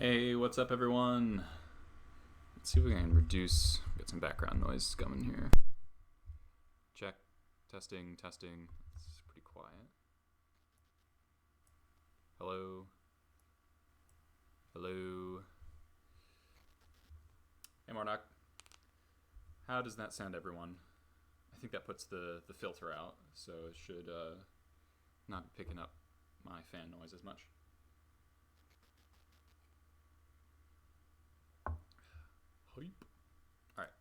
Hey, what's up, everyone? Let's see if we can get some background noise coming here. Check. Testing, testing. It's pretty quiet. Hello. Hello. Hey, Marnock. How does that sound, everyone? I think that puts the filter out, so it should not be picking up my fan noise as much. Hype. Alright.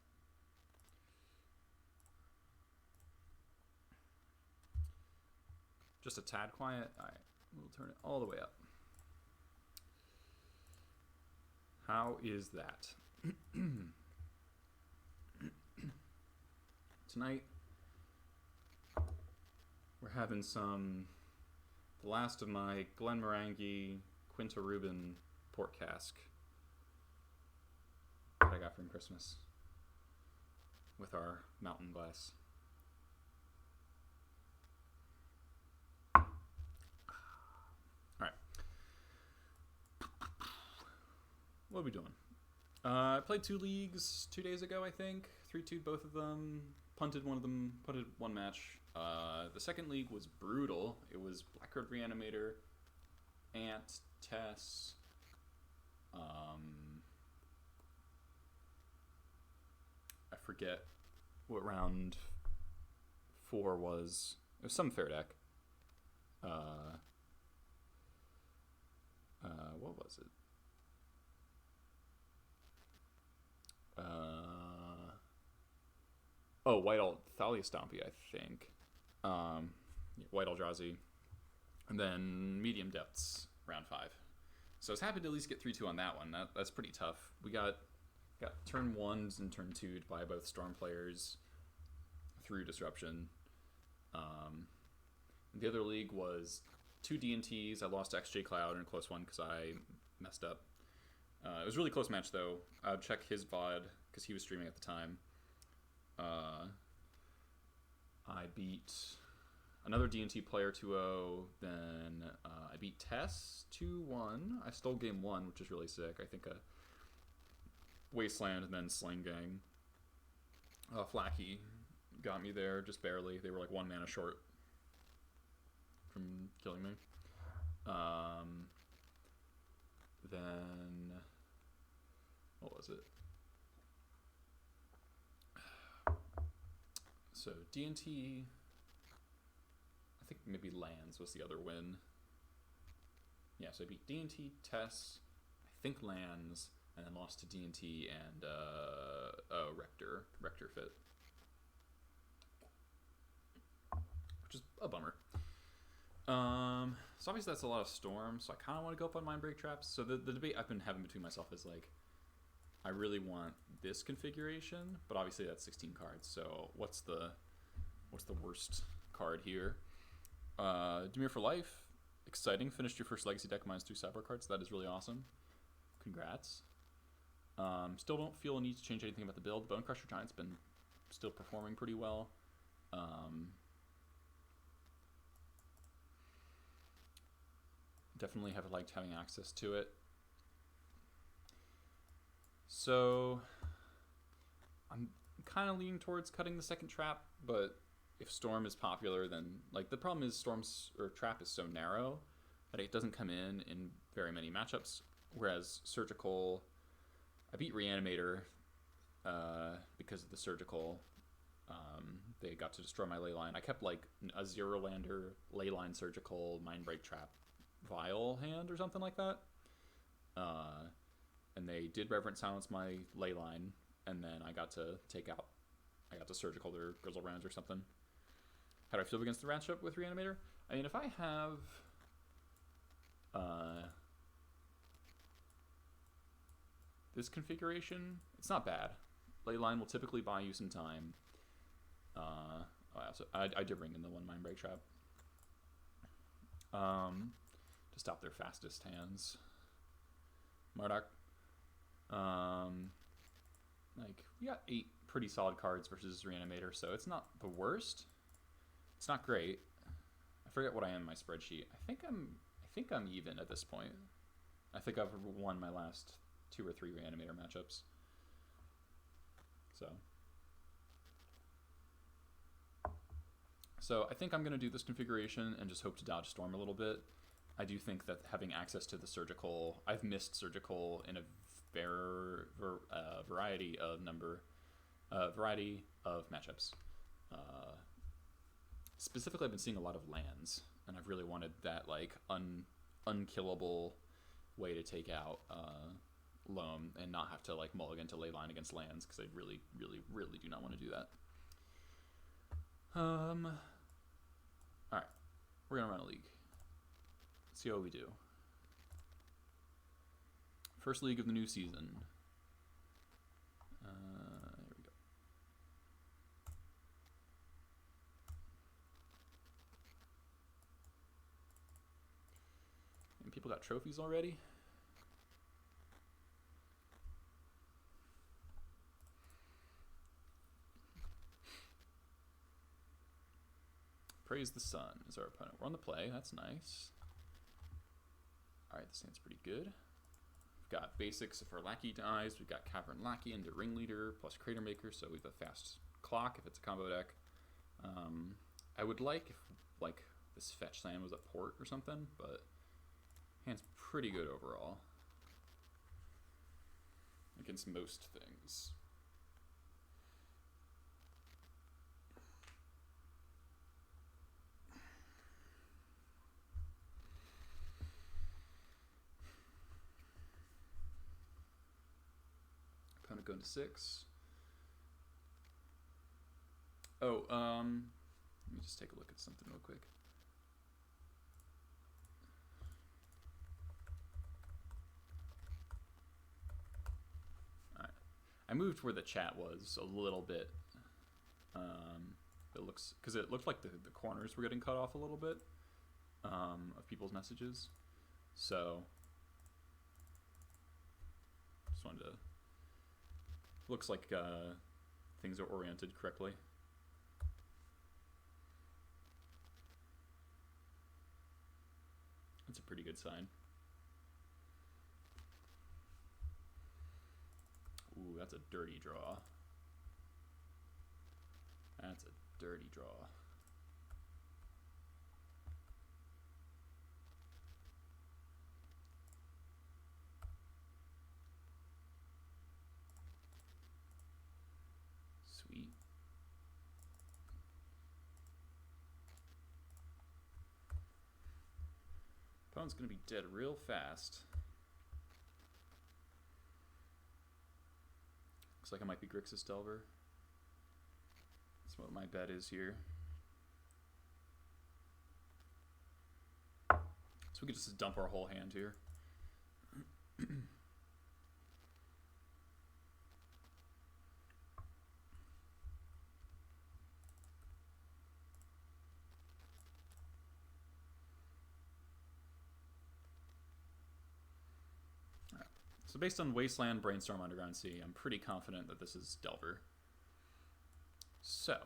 Just a tad quiet. Alright, we'll turn it all the way up. How is that? Tonight, we're having the last of my Glenmorangie Quinta Rubin port cask that I got from Christmas with our mountain glass. Alright. What are we doing? I played 2 leagues 2 days ago, I think. 3-2'd both of them. Punted one match. The second league was brutal. It was Blackguard Reanimator, Ant, Tess, I forget what round 4 was. It was some fair deck. What was it? White Thalia Stompy, I think. White Eldrazi. And then Medium Depths, round 5. So I was happy to at least get 3-2 on that one. That's pretty tough. We got turn 1s and turn 2'd by both Storm players through Disruption. The other league was 2 D&Ts. I lost to XJ Cloud in a close one because I messed up. It was a really close match, though. I would check his VOD because he was streaming at the time. I beat another D&T player 2-0. Then I beat Tess 2-1. I stole game 1, which is really sick. I think a Wasteland and then Slain Gang. Flacky got me there just barely. They were like 1 mana short from killing me. Then what was it? So D&T, I think maybe Lands was the other win. Yeah, so I beat D&T, Tess, I think Lands, and then lost to D&T and Rector Fit, which is a bummer. So obviously that's a lot of Storm, so I kind of want to go up on Mindbreak Traps. So the debate I've been having between myself is like, I really want this configuration, but obviously that's 16 cards. So what's the worst card here? Dimir for Life, exciting. Finished your first Legacy deck -2 sideboard cards. That is really awesome. Congrats. Still don't feel a need to change anything about the build. Bone Crusher Giant's been still performing pretty well. Definitely have liked having access to it. So I'm kind of leaning towards cutting the second trap, but if Storm is popular, then like the problem is Trap is so narrow that it doesn't come in very many matchups. Whereas Surgical, I beat Reanimator because of the Surgical. They got to destroy my Leyline. I kept like a 0-lander Leyline Surgical Mindbreak Trap Vial hand or something like that. And they did Reverent Silence my Leyline, and then I got to Surgical their Grizzle Rounds or something. How do I feel against the matchup with Reanimator? I mean, if I have this configuration, it's not bad. Leyline will typically buy you some time. I did bring in the 1 Mindbreak Trap to stop their fastest hands. Marduk. Like, we got 8 pretty solid cards versus Reanimator, so it's not the worst. It's not great. I forget what I am in my spreadsheet. I think I'm even at this point. I think I've won my last 2 or 3 Reanimator matchups. So I think I'm going to do this configuration and just hope to dodge Storm a little bit. I do think that having access to the Surgical... I've missed Surgical in a variety of matchups. Specifically, I've been seeing a lot of lands, and I've really wanted that like unkillable way to take out Loam and not have to like mulligan to Leyline against lands, because I really, really, really do not want to do that. Alright, we're going to run a league. Let's see how we do. First league of the new season. Here we go. And people got trophies already? Praise the Sun is our opponent. We're on the play. That's nice. Alright, this hand's pretty good. We've got basics for Lackey dies. We've got Cavern Lackey into Ringleader plus Crater Maker, so we have a fast clock if it's a combo deck. I would like if like this fetch land was a port or something, but hand's pretty good overall against most things. Opponent going to 6. Oh, let me just take a look at something real quick. Alright. I moved where the chat was a little bit. It looks, because it looked like the corners were getting cut off a little bit of people's messages. So, just wanted to, looks like things are oriented correctly. That's a pretty good sign. Ooh, that's a dirty draw. That's a dirty draw. Sweet. Opponent's gonna be dead real fast. Looks like it might be Grixis Delver. That's what my bet is here. So we could just dump our whole hand here. So based on Wasteland, Brainstorm, Underground Sea, I'm pretty confident that this is Delver. So, I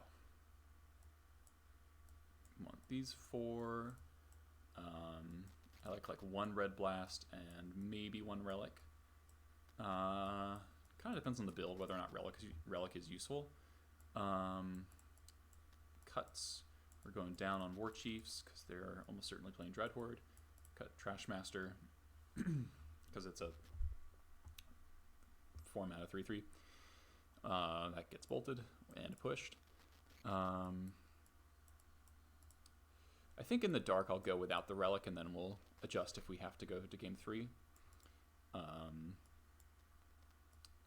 want these 4. I like 1 Red Blast and maybe 1 Relic. Kind of depends on the build whether or not Relic is useful. Cuts. We're going down on War Chiefs because they're almost certainly playing Dreadhorde. Cut Trash Master because it's a 4-mana 3/3. That gets bolted and pushed. I think in the dark I'll go without the Relic, and then we'll adjust if we have to go to game 3.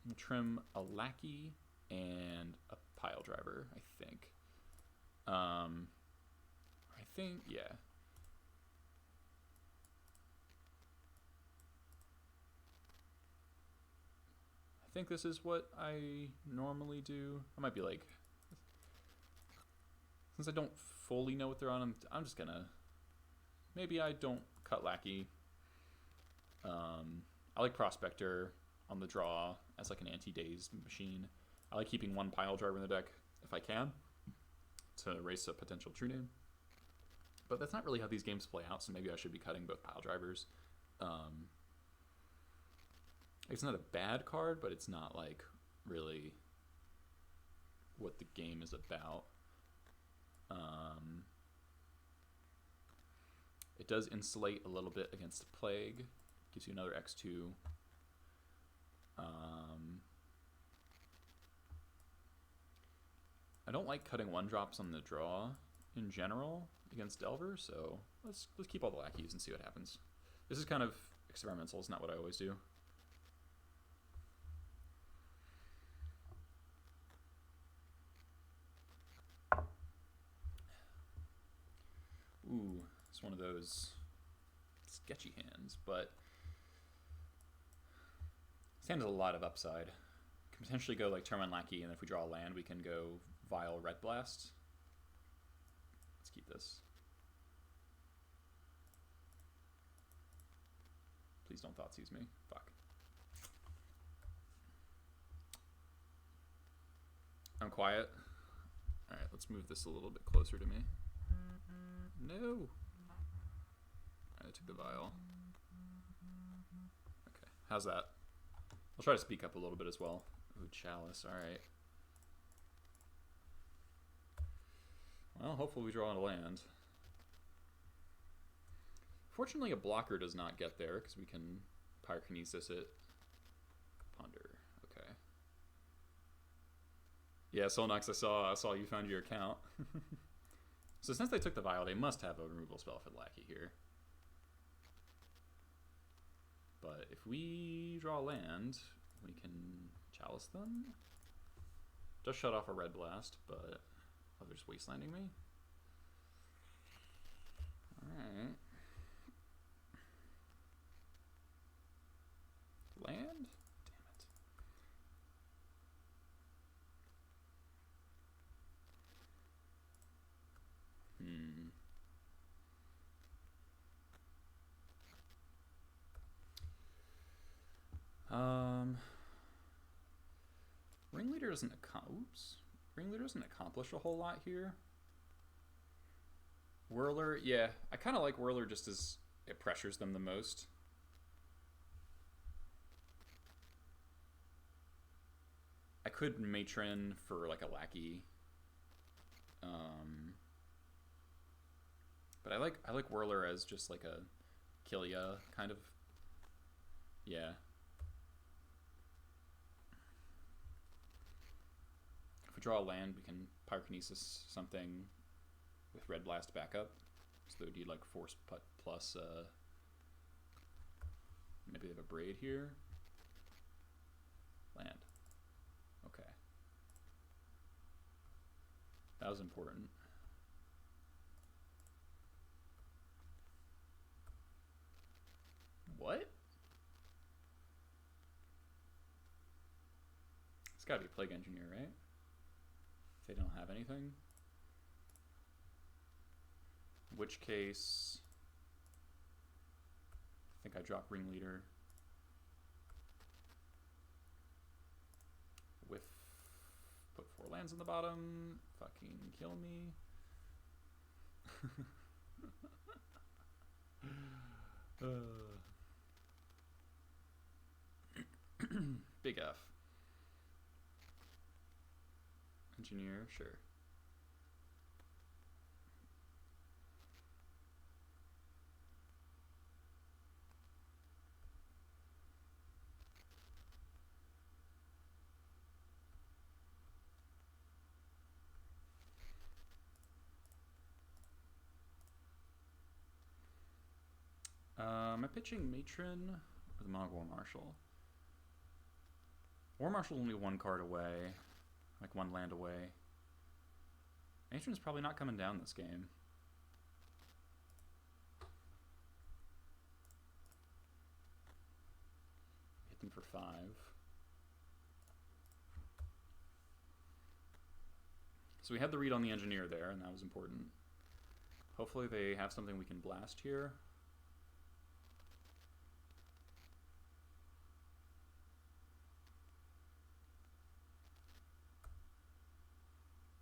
We'll trim a Lackey and a Pile Driver, I think. Yeah. I think this is what I normally do. I might be like, since I don't fully know what they're on, I'm just gonna, maybe I don't cut Lackey. I like Prospector on the draw as like an anti-dazed machine. I like keeping 1 Pile Driver in the deck if I can to erase a potential True Name. But that's not really how these games play out, so maybe I should be cutting both Pile Drivers. It's not a bad card, but it's not like really what the game is about. It does insulate a little bit against Plague. Gives you another X2. I don't like cutting 1-drops on the draw in general against Delver, so let's keep all the lackeys and see what happens. This is kind of experimental. It's not what I always do. Ooh, it's one of those sketchy hands, but this hand has a lot of upside. Can potentially go like turn 1 lackey, and if we draw a land, we can go Vile Red Blast. Let's keep this. Please don't Thoughtseize me. Fuck. I'm quiet. Alright, let's move this a little bit closer to me. No! I took the vial. Okay, how's that? I'll try to speak up a little bit as well. Ooh, Chalice, alright. Well, hopefully we draw on a land. Fortunately, a blocker does not get there, because we can Pyrokinesis it. Ponder, okay. Yeah, Solnox, I saw you found your account. So since they took the vial, they must have a removal spell for the lackey here. But if we draw a land, we can Chalice them. Just shut off a Red Blast, but oh, they're just wastelanding me. Alright. Land? Ringleader doesn't Ringleader doesn't accomplish a whole lot here. Whirler, yeah, I kind of like Whirler just as it pressures them the most. I could Matron for like a lackey. But I like Whirler as just like a kill ya kind of. Yeah. If we draw a land, we can Pyrokinesis something with Red Blast backup. So they would need like Force Put plus maybe they have a Braid here. Land. Okay. That was important. What? It's gotta be Plague Engineer, right? If they don't have anything. In which case, I think I drop Ringleader. With, put 4 lands in the bottom. Fucking kill me. Big F. Engineer, sure. Am I pitching Matron or the Mono War Marshal? War Marshal is only 1 card away, like 1 land away. Matron's probably not coming down this game. Hit them for 5. So we had the read on the Engineer there, and that was important. Hopefully they have something we can blast here.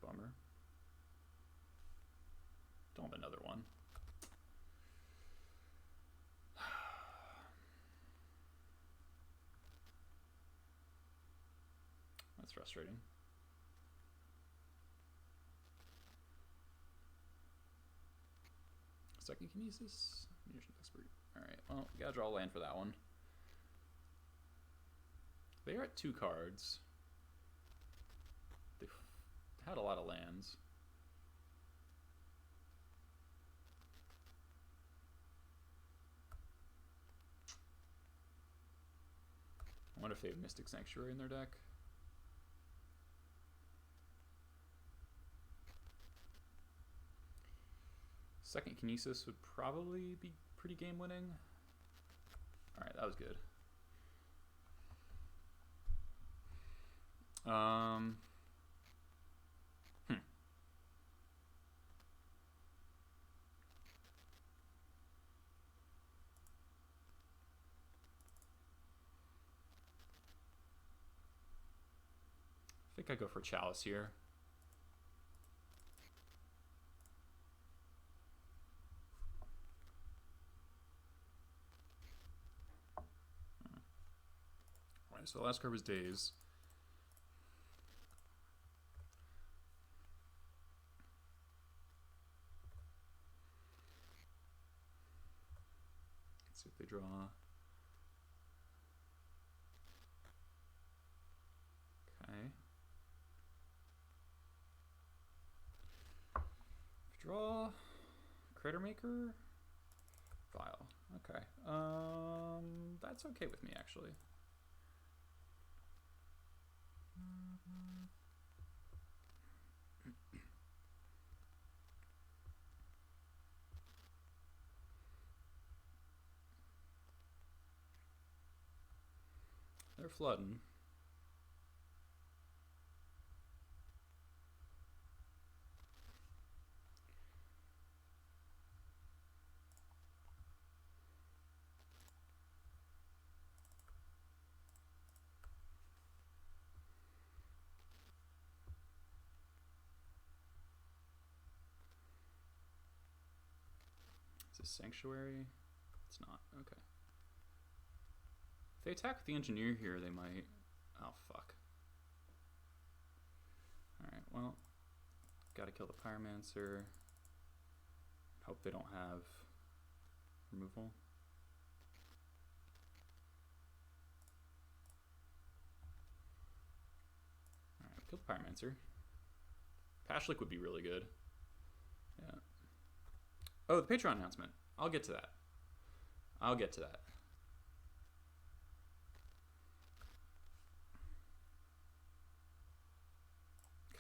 Bummer. Don't have another one. frustrating. Second Kinesis? Munitions Expert. Alright, well, we gotta draw a land for that one. They are at 2 cards. They've had a lot of lands. I wonder if they have Mystic Sanctuary in their deck. Second Kinesis would probably be pretty game winning. Alright, that was good. I think I go for Chalice here. Alright, so the last card was Daze. Let's see if they draw. Okay. Draw. Crater Maker. Vial. Okay. That's okay with me, actually. They're flooding. Is this Sanctuary? It's not. Okay. If they attack with the Engineer here, they might... Oh, fuck. Alright, well... Gotta kill the Pyromancer. Hope they don't have... removal. Alright, kill the Pyromancer. Pashlik would be really good. Yeah. Oh, the Patreon announcement. I'll get to that. I'll get to that.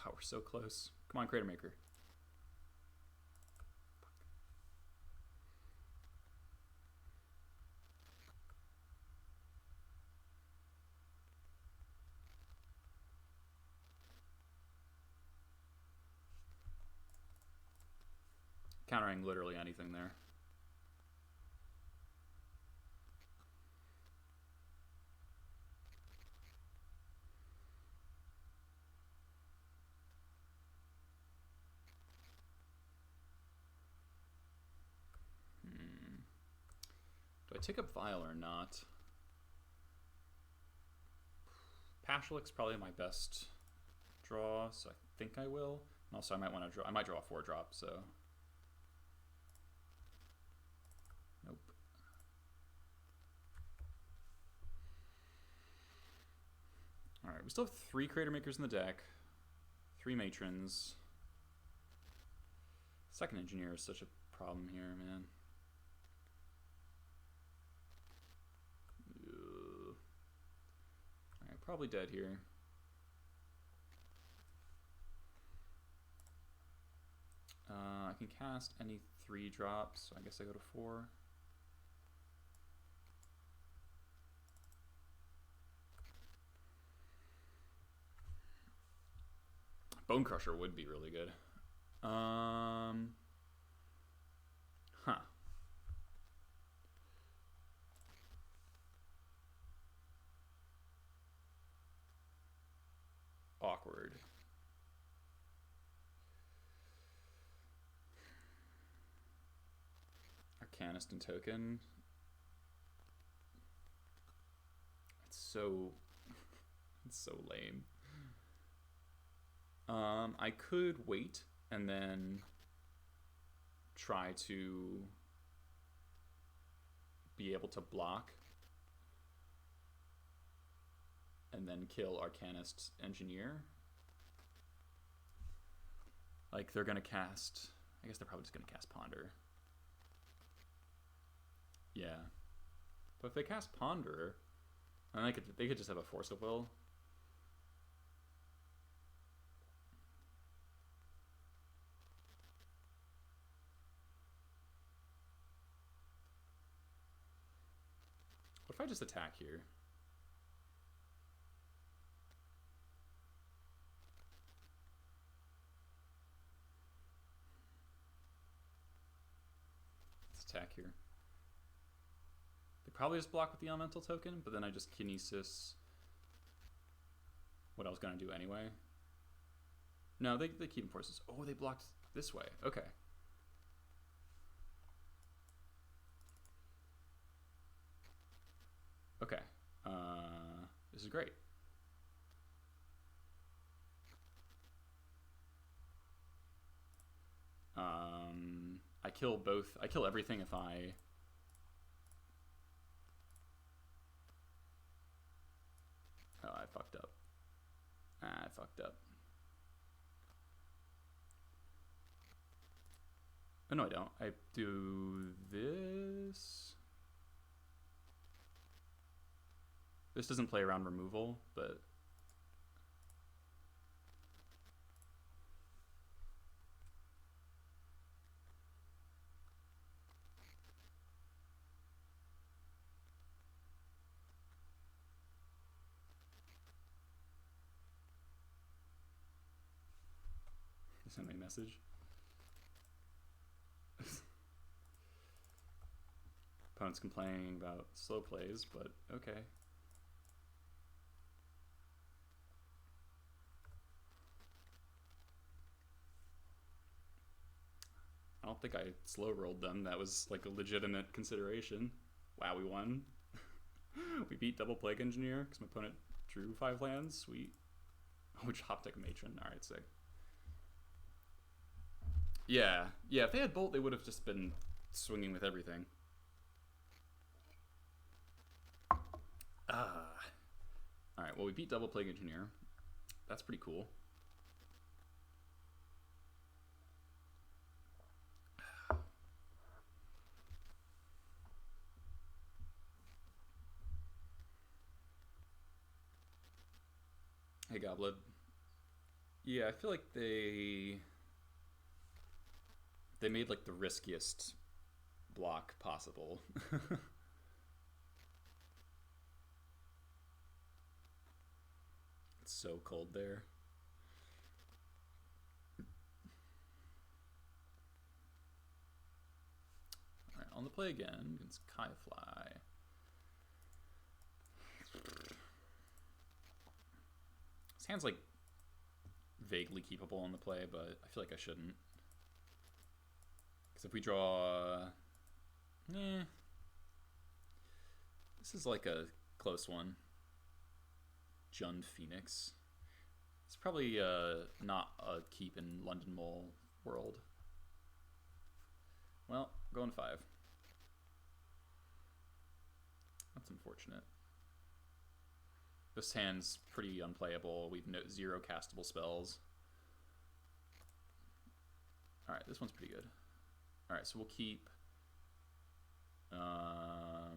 God, we're so close. Come on, Crater Maker. Countering literally anything there. Do I take up Vial or not? Pashlik's probably my best draw, so I think I will. And also, I might want to draw. I might draw a 4-drop. So. Nope. All right, we still have 3 Crater Makers in the deck, 3 Matrons. Second Engineer is such a problem here, man. Alright, probably dead here. I can cast any 3 drops, so I guess I go to 4. Bone Crusher would be really good. Huh. Awkward. Arcanist and Token. It's so... it's so lame. I could wait and then try to be able to block and then kill Arcanist Engineer. Like, they're gonna cast... I guess they're probably just gonna cast Ponder. Yeah. But if they cast Ponder, then they could just have a Force of Will. What if I just attack here? Let's attack here. They probably just block with the Elemental Token, but then I just Kinesis what I was going to do anyway. No, they keep in forces. Oh, they blocked this way. Okay. Okay. This is great. I kill both. I kill everything if I... Oh, I fucked up. I fucked up. Oh, no, I don't. I do this. This doesn't play around removal, but... Send me a message. Opponent's complaining about slow plays, but okay. I don't think I slow rolled them. That was like a legitimate consideration. Wow, we won. We beat Double Plague Engineer because my opponent drew 5 lands. Sweet. Oh, dropped like a Matron. Alright, sick. Yeah, if they had Bolt, they would have just been swinging with everything. Alright, well, we beat Double Plague Engineer. That's pretty cool. Hey, Goblin. Yeah, I feel like they made like the riskiest block possible. It's so cold there. Alright, on the play again against Kaifly. This hand's like vaguely keepable on the play, but I feel like I shouldn't. Because if we draw... This is like a close one. Jund Phoenix. It's probably not a keep in London Mole world. Well, going 5. That's unfortunate. This hand's pretty unplayable. We've 0 castable spells. Alright, this one's pretty good. Alright, so we'll keep... I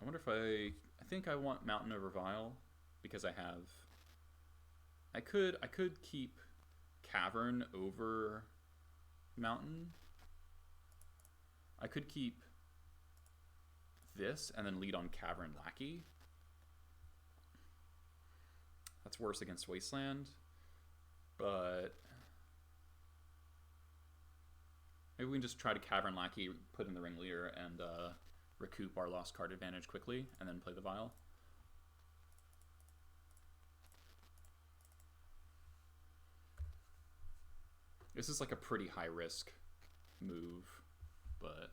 wonder if I think I want Mountain over Vial because I have... I could keep Cavern over Mountain. I could keep this and then lead on Cavern Lackey. That's worse against Wasteland, but maybe we can just try to Cavern Lackey, put in the Ringleader, and recoup our lost card advantage quickly, and then play the Vial. This is like a pretty high risk move, but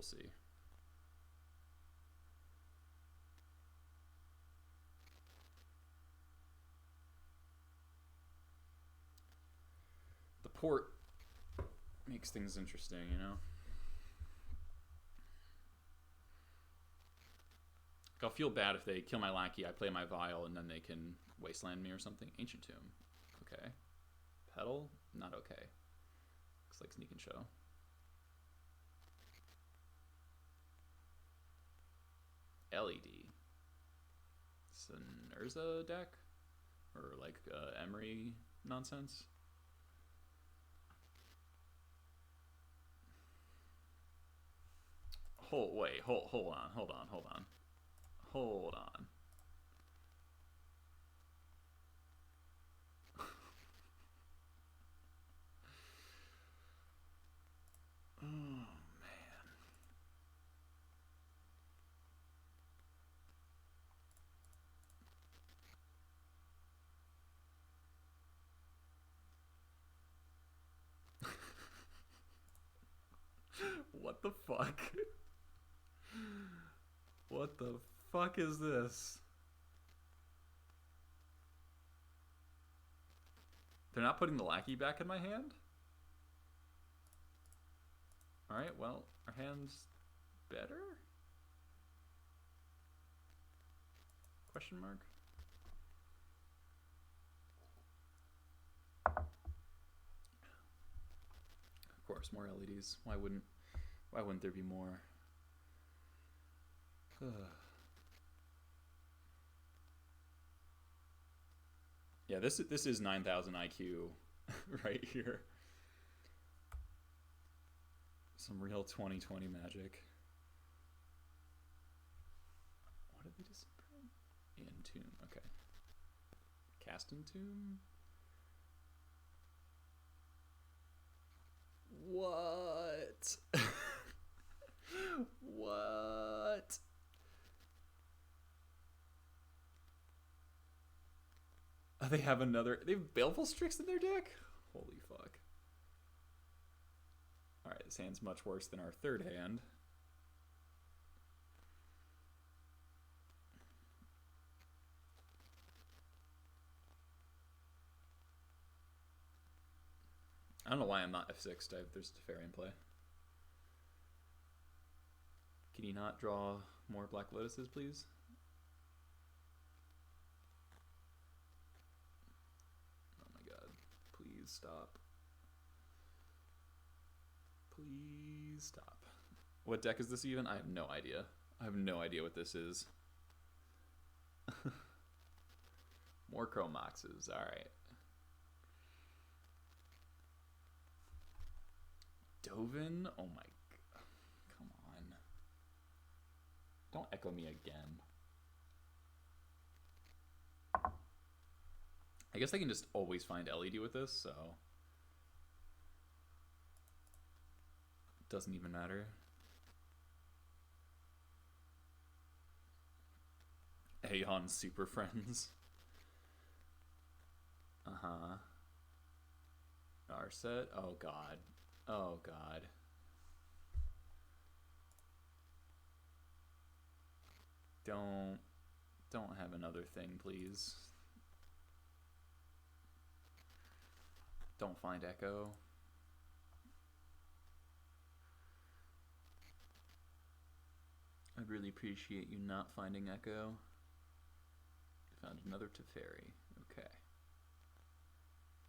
see. The port makes things interesting, you know? I'll feel bad if they kill my lackey, I play my Vial, and then they can wasteland me or something. Ancient Tomb. Okay. Petal? Not okay. Looks like Sneak and Show. LED. It's an Urza deck? Or like Emery nonsense? Hold on. Oh, man. What the fuck? What the fuck is this? They're not putting the lackey back in my hand? Alright, well, our hand's better? Question mark? Of course, more LEDs. Why wouldn't there be more? Yeah, this is 9,000 IQ right here. Some real 2020 magic. What did they just print? Entomb. Okay. Cast Entomb. What? What? Oh, they have Baleful Strix in their deck? Holy fuck. Alright, this hand's much worse than our third hand. I don't know why I'm not F6. There's Teferi in play. Can you not draw more Black Lotuses, please? Oh my god. Please stop. Please stop. What deck is this even? I have no idea. I have no idea what this is. More Chromoxes. Alright. Dovin? Oh my... Come on. Don't echo me again. I guess I can just always find LED with this, so... It doesn't even matter. Aeon Super Friends. Uh-huh. Narset? Oh god. Oh god. Don't have another thing, please. Don't find Echo. I'd really appreciate you not finding Echo. Found another Teferi. Okay.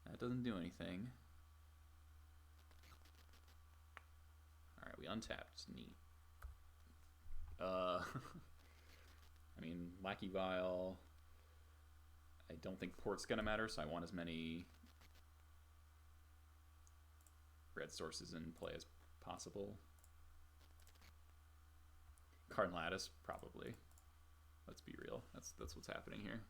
That doesn't do anything. Alright, we untapped. Neat. I mean, Lackey Vial. I don't think port's gonna matter, so I want as many red sources in play as possible. Karn Lattice, probably. Let's be real. That's what's happening here.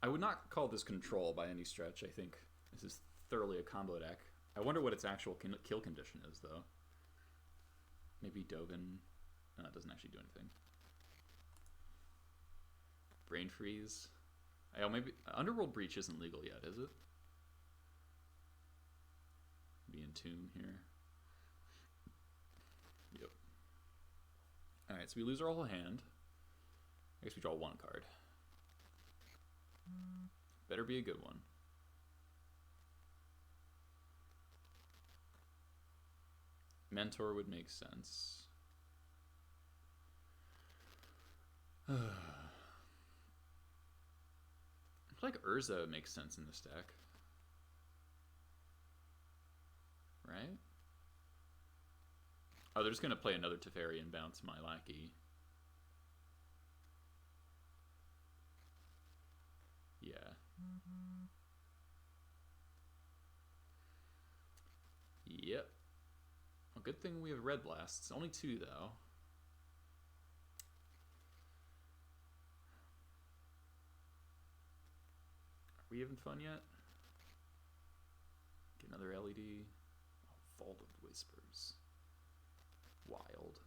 I would not call this control by any stretch. I think this is thoroughly a combo deck. I wonder what its actual kill condition is, though. Maybe Dovin. No, it doesn't actually do anything. Brain Freeze. Oh, maybe Underworld Breach isn't legal yet, is it? be in tune here. Yep. Alright, so we lose our whole hand. I guess we draw one card. Better be a good one. Mentor would make sense. I feel like Urza makes sense in this deck. Right? Oh, they're just going to play another Teferi and bounce my lackey. Yeah. Yep. Well, good thing we have red blasts. Only 2, though. Are we having fun yet? Get another LED. Oh, Vault of Whispers. Wild.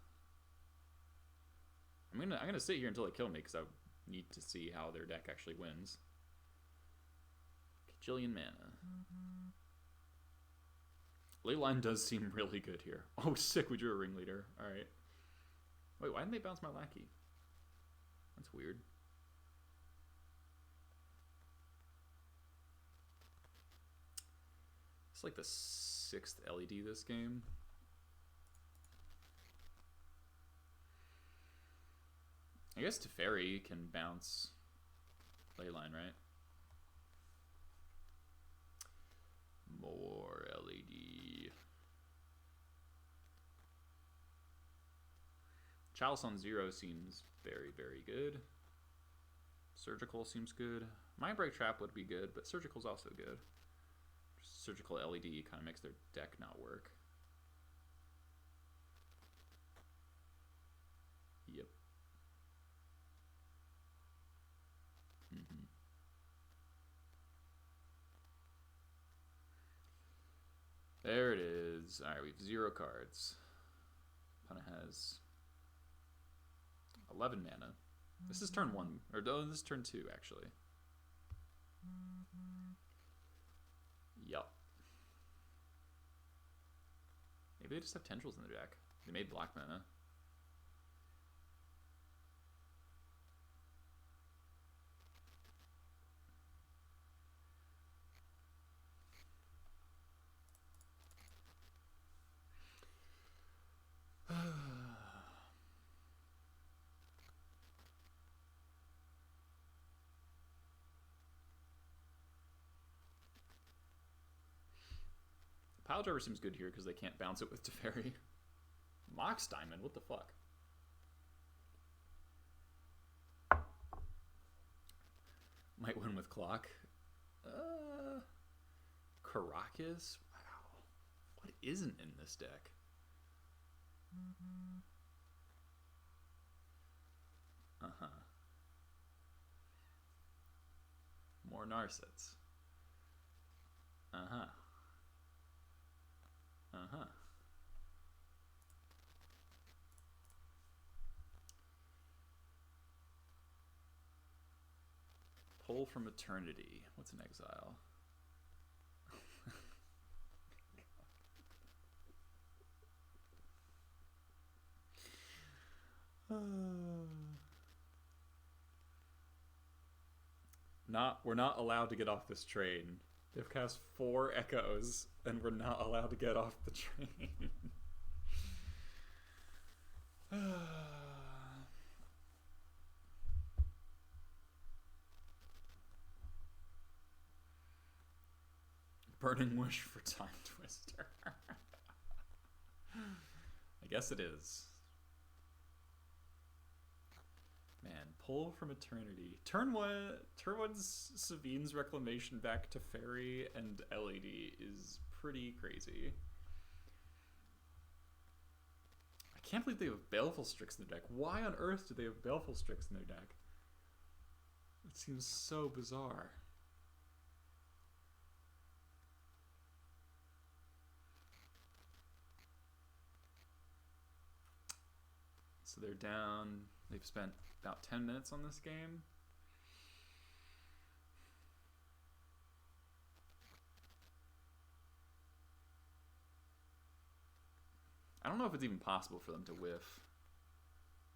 I'm gonna sit here until they kill me because I need to see how their deck actually wins. Kajillion mana. Leyline does seem really good here. Oh, sick, we drew a ringleader. Alright. Wait, why didn't they bounce my lackey? That's weird. It's like the 6th LED this game. I guess Teferi can bounce Leyline, right? More LED. Chalice on 0 seems very, very good. Surgical seems good. Mindbreak Trap would be good, but Surgical's also good. Surgical LED kind of makes their deck not work. Yep. There it is. Alright, we have 0 cards. Opponent has 11 mana. This is turn 1. Or no, this is turn 2, actually. Yup. Maybe they just have tendrils in their deck. They made black mana. Pile Driver seems good here because they can't bounce it with Teferi. Mox Diamond, what the fuck? Might win with Clock. Caracas? Wow. What isn't in this deck? Uh-huh. More Narsets. Uh-huh. Uh-huh. Pull from Eternity. What's an exile? We're not allowed to get off this train. They've cast 4 echoes, and we're not allowed to get off the train. Burning Wish for Time Twister. I guess it is. Man, pull from Eternity. Turn 1's Savine's Reclamation back to Fairy and LED is pretty crazy. I can't believe they have Baleful Strix in their deck. Why on earth do they have Baleful Strix in their deck? It seems so bizarre. So they're down. They've spent about 10 minutes on this game. I don't know if it's even possible for them to whiff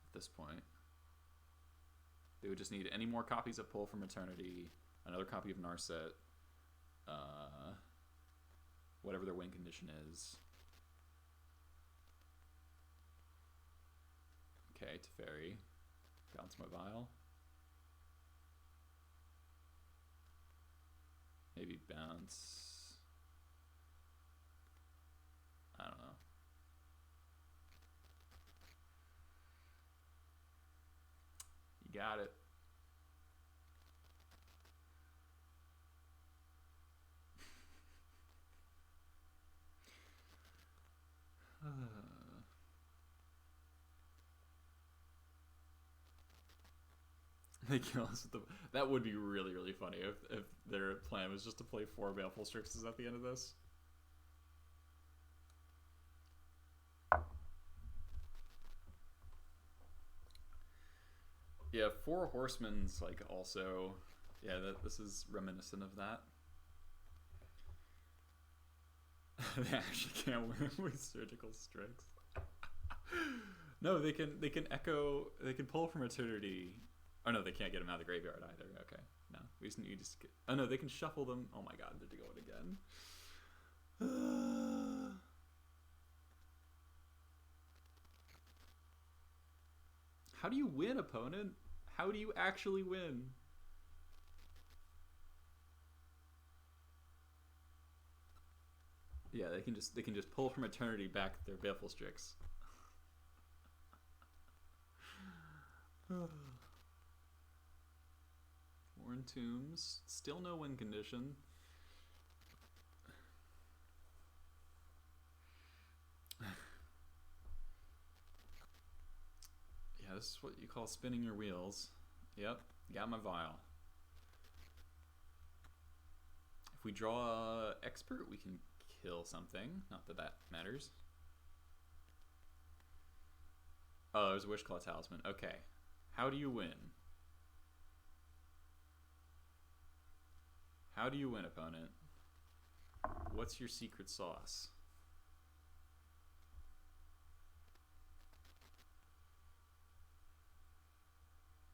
at this point. They would just need any more copies of Pull from Eternity, another copy of Narset, whatever their win condition is. Okay, Teferi. Bounce my Vial. Maybe bounce. I don't know. You got it. They kill us with the... That would be really, really funny if their plan was just to play 4 Baleful Strixes at the end of this. Yeah, 4 Horsemen's like also... Yeah, this is reminiscent of that. They actually can't win with Surgical Strix. No, they can echo... They can pull from Eternity... Oh no, they can't get them out of the graveyard either. Okay, no, we just need to get... Oh no, they can shuffle them. Oh my god, they're going again. How do you win, opponent? How do you actually win? Yeah, they can just pull from Eternity back their Baleful Strix. Worn Tombs, still no win condition. Yeah, this is what you call spinning your wheels. Yep, got my Vial. If we draw Expert, we can kill something. Not that that matters. Oh, there's a Wishclaw Talisman. Okay. How do you win? How do you win, opponent? What's your secret sauce?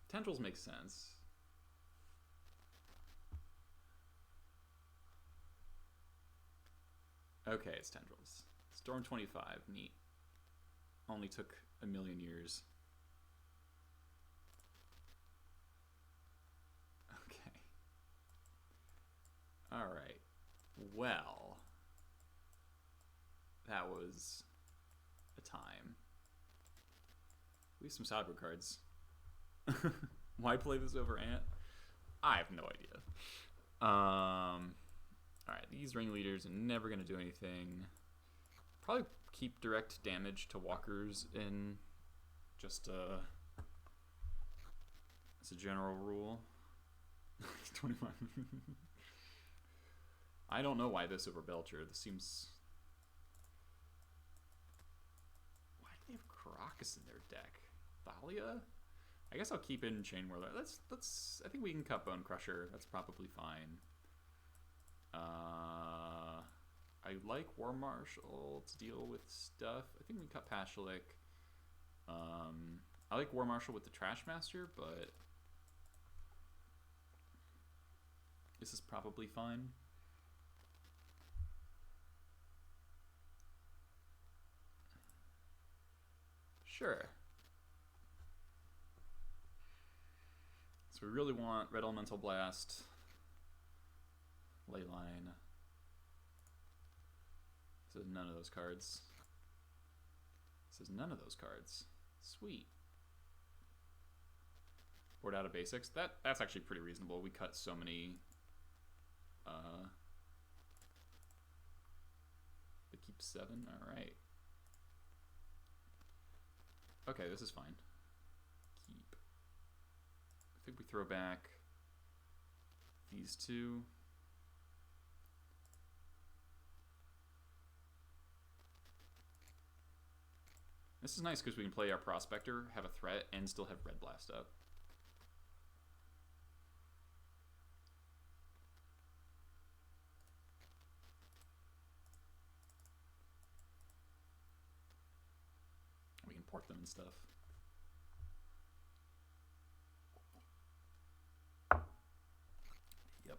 Tendrils make sense. Okay, it's Tendrils. Storm 25, neat. Only took a million years. Okay. Alright. Well. That was a time. We have some sideboard cards. Why play this over Ant? I have no idea. Alright, these ringleaders are never going to do anything. Probably keep direct damage to walkers in, just as a general rule. 25. I don't know why this over Belcher. This seems... Why do they have Karakas in their deck? Thalia? I guess I'll keep in Chain Whirler. Let's I think we can cut Bone Crusher. That's probably fine. I like War Marshal to deal with stuff. I think we can cut Pashalik. I like War Marshal with the Trash Master, but this is probably fine. Sure. So we really want Red Elemental Blast, Leyline. This is none of those cards. This is none of those cards. Sweet. Board out of basics. That's actually pretty reasonable. We cut so many. They keep 7. All right. Okay, this is fine. Keep. I think we throw back these two. This is nice because we can play our Prospector, have a threat, and still have Red Blast up. teleport them and stuff. Yep.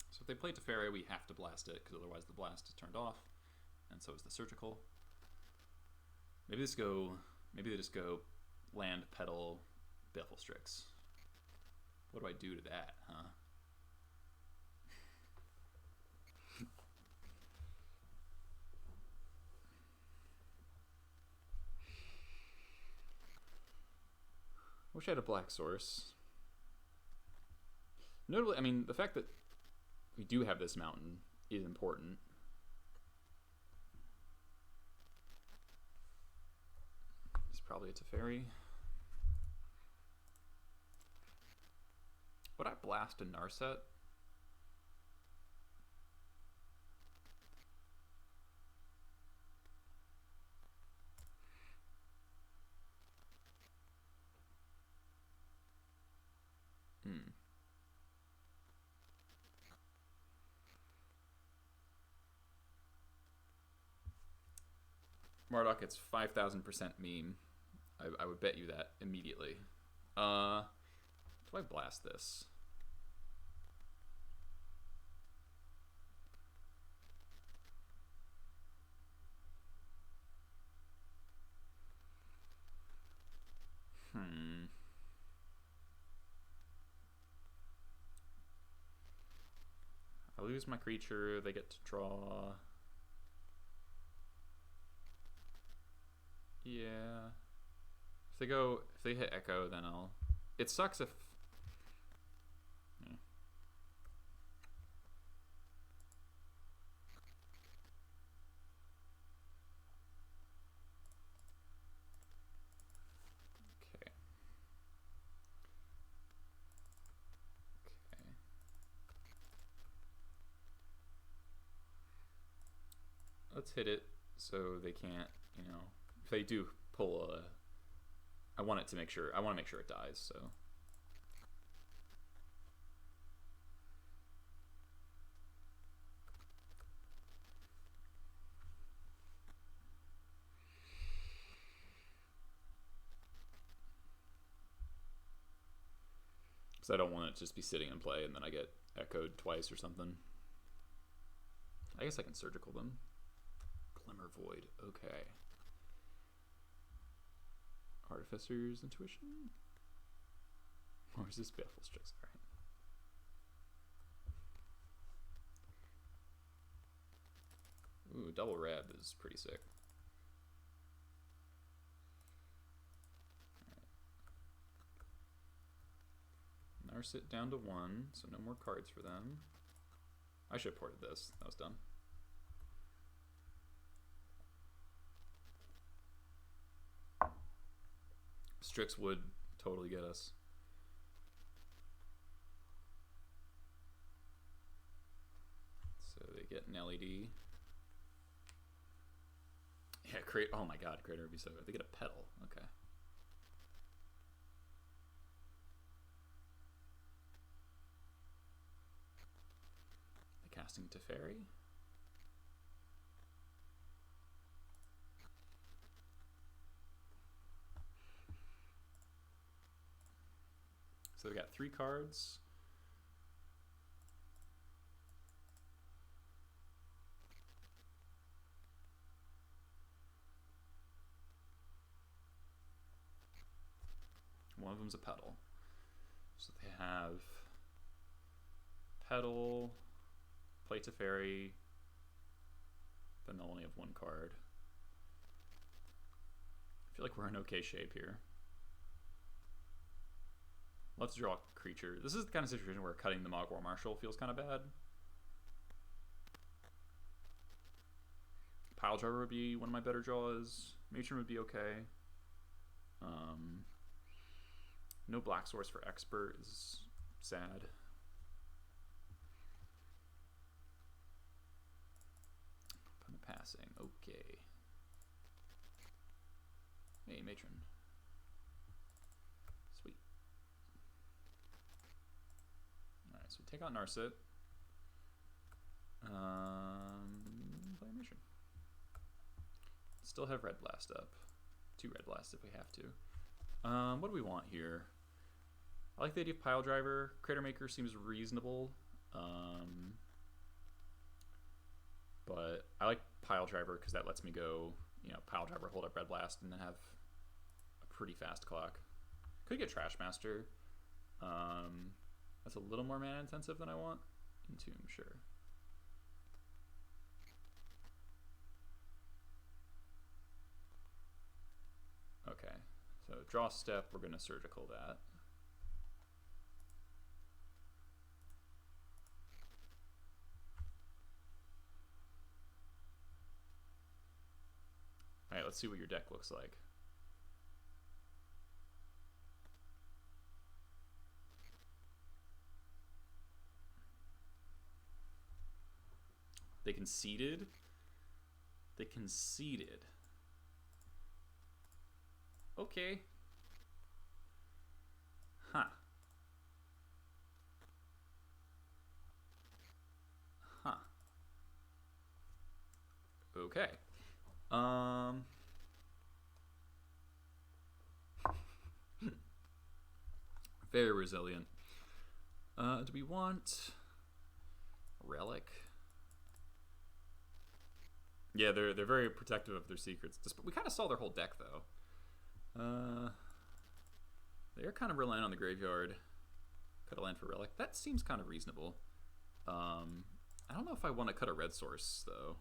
So if they play Teferi, we have to blast it, because otherwise the blast is turned off, and so is the surgical. Maybe they just go land, petal, Baleful Strix. What do I do to that, huh? Wish I had a black source. Notably, I mean, the fact that we do have this mountain is important. It's probably a Teferi. Would I blast a Narset? Marduk, it's 5,000% meme. I would bet you that immediately. Do I blast this? I lose my creature, they get to draw. Yeah. If they hit Echo, then I'll... It sucks if... Yeah. Okay. Let's hit it so they can't, you know... If they do pull a... I want to make sure it dies, so... Because I don't want it to just be sitting in play and then I get echoed twice or something. I guess I can surgical them. Glimmer Void, okay. Artificer's Intuition? Or is this Baleful Strix? Alright. Ooh, double Rab is pretty sick. Alright. Narset down to 1, so no more cards for them. I should have ported this. That was dumb. Strix would totally get us. So they get an LED. Yeah, oh my god, Creator would be so good. They get a Petal, okay. They're casting Teferi. So we got 3 cards. One of them's a Petal. So they have Petal, play Teferi, then they'll only have 1 card. I feel like we're in okay shape here. Let's draw a creature. This is the kind of situation where cutting the Mogwai Marshal feels kind of bad. Pile Driver would be one of my better draws. Matron would be okay. No black source for Expert is sad. Opponent passing, okay. Hey, Matron. Sweet. Alright, so we take out Narset. Still have Red Blast up. 2 Red Blasts if we have to. What do we want here? I like the idea of Pile Driver. Crater Maker seems reasonable. But I like Pile Driver because that lets me go, you know, Pile Driver, hold up Red Blast, and then have a pretty fast clock. Could get Trash Master. That's a little more mana intensive than I want. Entomb, sure. Okay, so draw step, we're going to surgical that. Alright, let's see what your deck looks like. They conceded. They conceded. Okay. Huh. Huh. Okay. Very resilient. Do we want Relic? Yeah, they're very protective of their secrets. We kind of saw their whole deck though. They're kind of relying on the graveyard. Cut a land for Relic. That seems kind of reasonable. I don't know if I want to cut a red source though.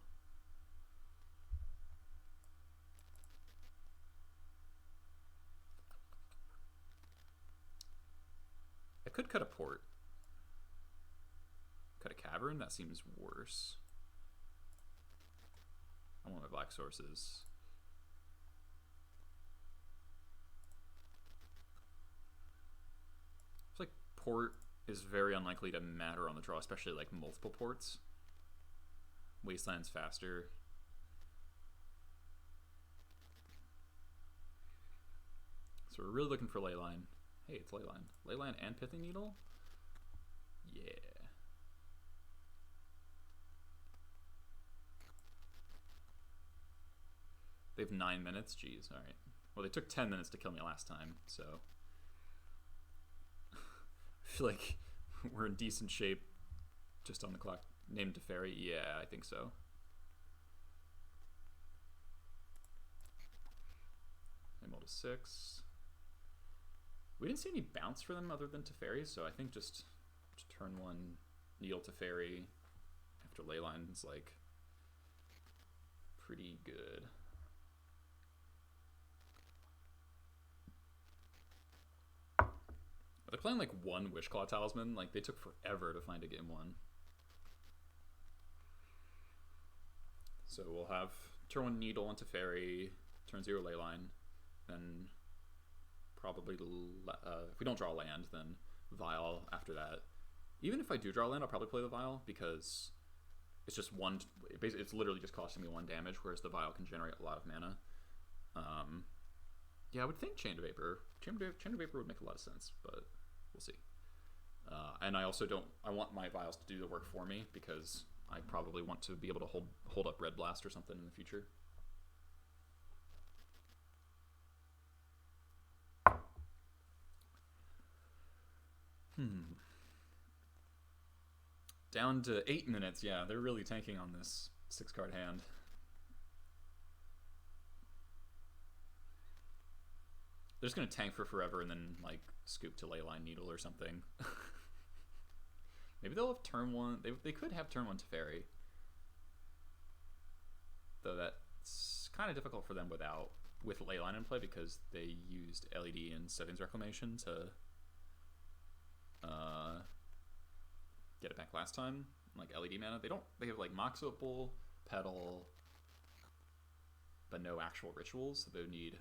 I could cut a port. Cut a cavern? That seems worse. I want my black sources. It's like port is very unlikely to matter on the draw, especially like multiple ports. Wasteland's faster. So we're really looking for Leyline. Hey, it's Leyline. Leyline and Pithing Needle? Yeah. They have 9 minutes? Jeez, alright. Well, they took 10 minutes to kill me last time, so... I feel like we're in decent shape just on the clock. Named Teferi? Yeah, I think so. Emerald to 6. We didn't see any bounce for them other than Teferi, so I think just turn 1 Needle Teferi after Leyline is like pretty good. They're playing like 1 Wishclaw Talisman, like they took forever to find a game 1. So we'll have turn 1 Needle into Teferi, turn 0 Leyline, then probably, if we don't draw land, then Vial after that. Even if I do draw land, I'll probably play the Vial, because it's just one, basically it's literally just costing me 1 damage, whereas the Vial can generate a lot of mana. Yeah, I would think Chain to Vapor. Chain to Vapor would make a lot of sense, but we'll see. And I also don't, I want my Vials to do the work for me, because I probably want to be able to hold up Red Blast or something in the future. Down to 8 minutes, yeah, they're really tanking on this 6-card hand. They're just gonna tank for forever and then like scoop to Leyline Needle or something. Maybe they'll have turn 1. They could have turn 1 Teferi. Though that's kind of difficult for them with Leyline in play, because they used LED and Settings Reclamation to get it back last time. Like LED mana. They have like Mox Opal, Petal, but no actual rituals. So they would need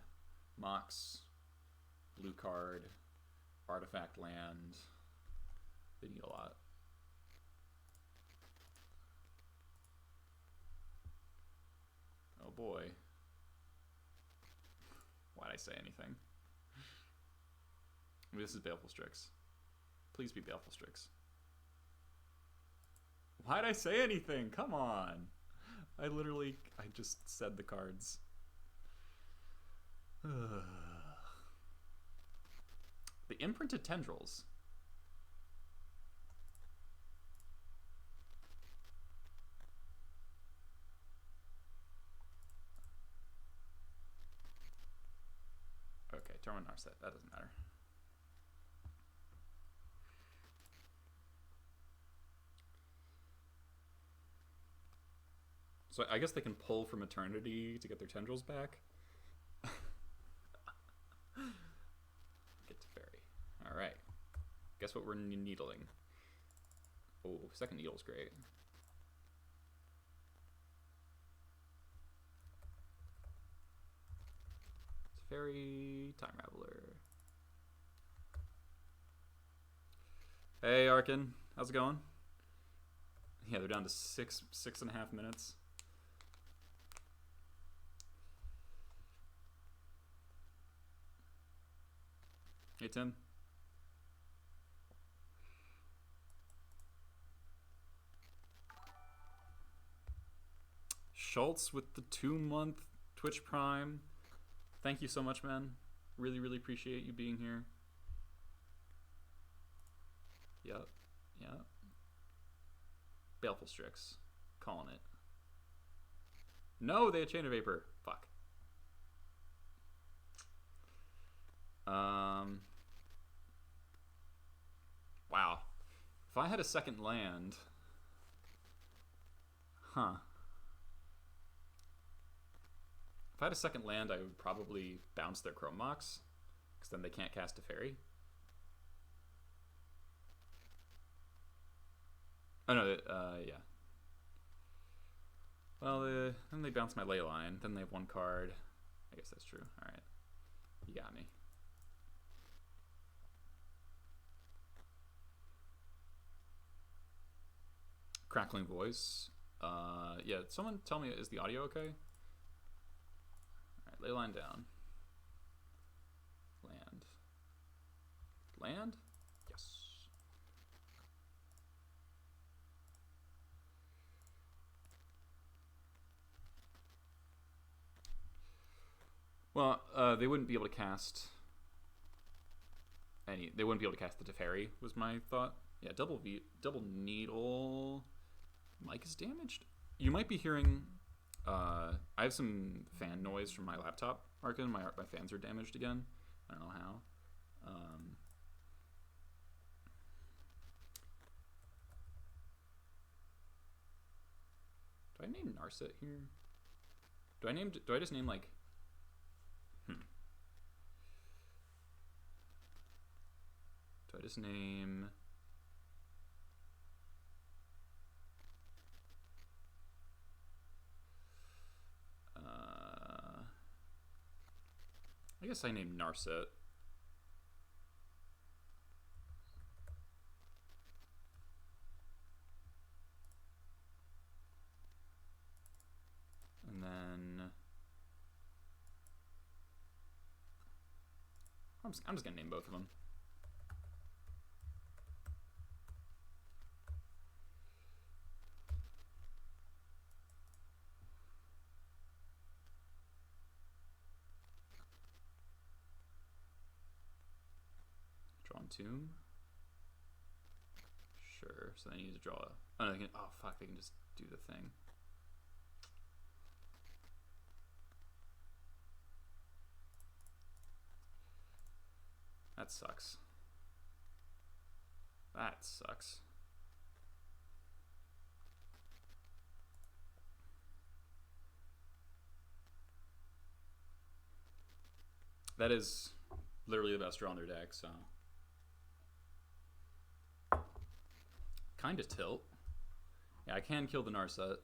Mox, blue card, artifact land. They need a lot. Oh boy. Why'd I say anything? Maybe this is Baleful Strix. Please be Baleful Strix. Why'd I say anything? Come on. I just said the cards. imprinted tendrils. Okay, turn on Narset. That doesn't matter. So I guess they can pull from eternity to get their tendrils back. Get to fairy. All right. Guess what we're needling? Oh, second needle's great. It's fairy, time raveler. Hey, Arkin, how's it going? Yeah, they're down to 6.5 minutes. Hey, Tim. Schultz with the 2-month Twitch Prime. Thank you so much, man. Really, really appreciate you being here. Yep. Yep. Baleful Strix. Calling it. No, they had Chain of Vapor. Fuck. Wow. If I had a second land... Huh. If I had a second land, I would probably bounce their Chrome Mox, because then they can't cast a fairy. Oh no, yeah. Well, then they bounce my Leyline, then they have one card. I guess that's true. Alright. You got me. Crackling voice. Yeah, someone tell me, is the audio okay? Alright, Leyline down. Land. Land? Yes. Well, they wouldn't be able to cast any. They wouldn't be able to cast the Teferi, was my thought. Yeah, double needle. Mic is damaged. You might be hearing. I have some fan noise from my laptop, Arkin. My fans are damaged again. I don't know how. Do I name Narset here? Do I just name like? Do I just name? I guess I named Narset. And then I'm just gonna name both of them. Tomb. Sure. So they need to draw a. Oh no! They can. Oh fuck! They can just do the thing. That sucks. That sucks. That is literally the best draw on their deck. So. Kind of tilt. Yeah, I can kill the Narset.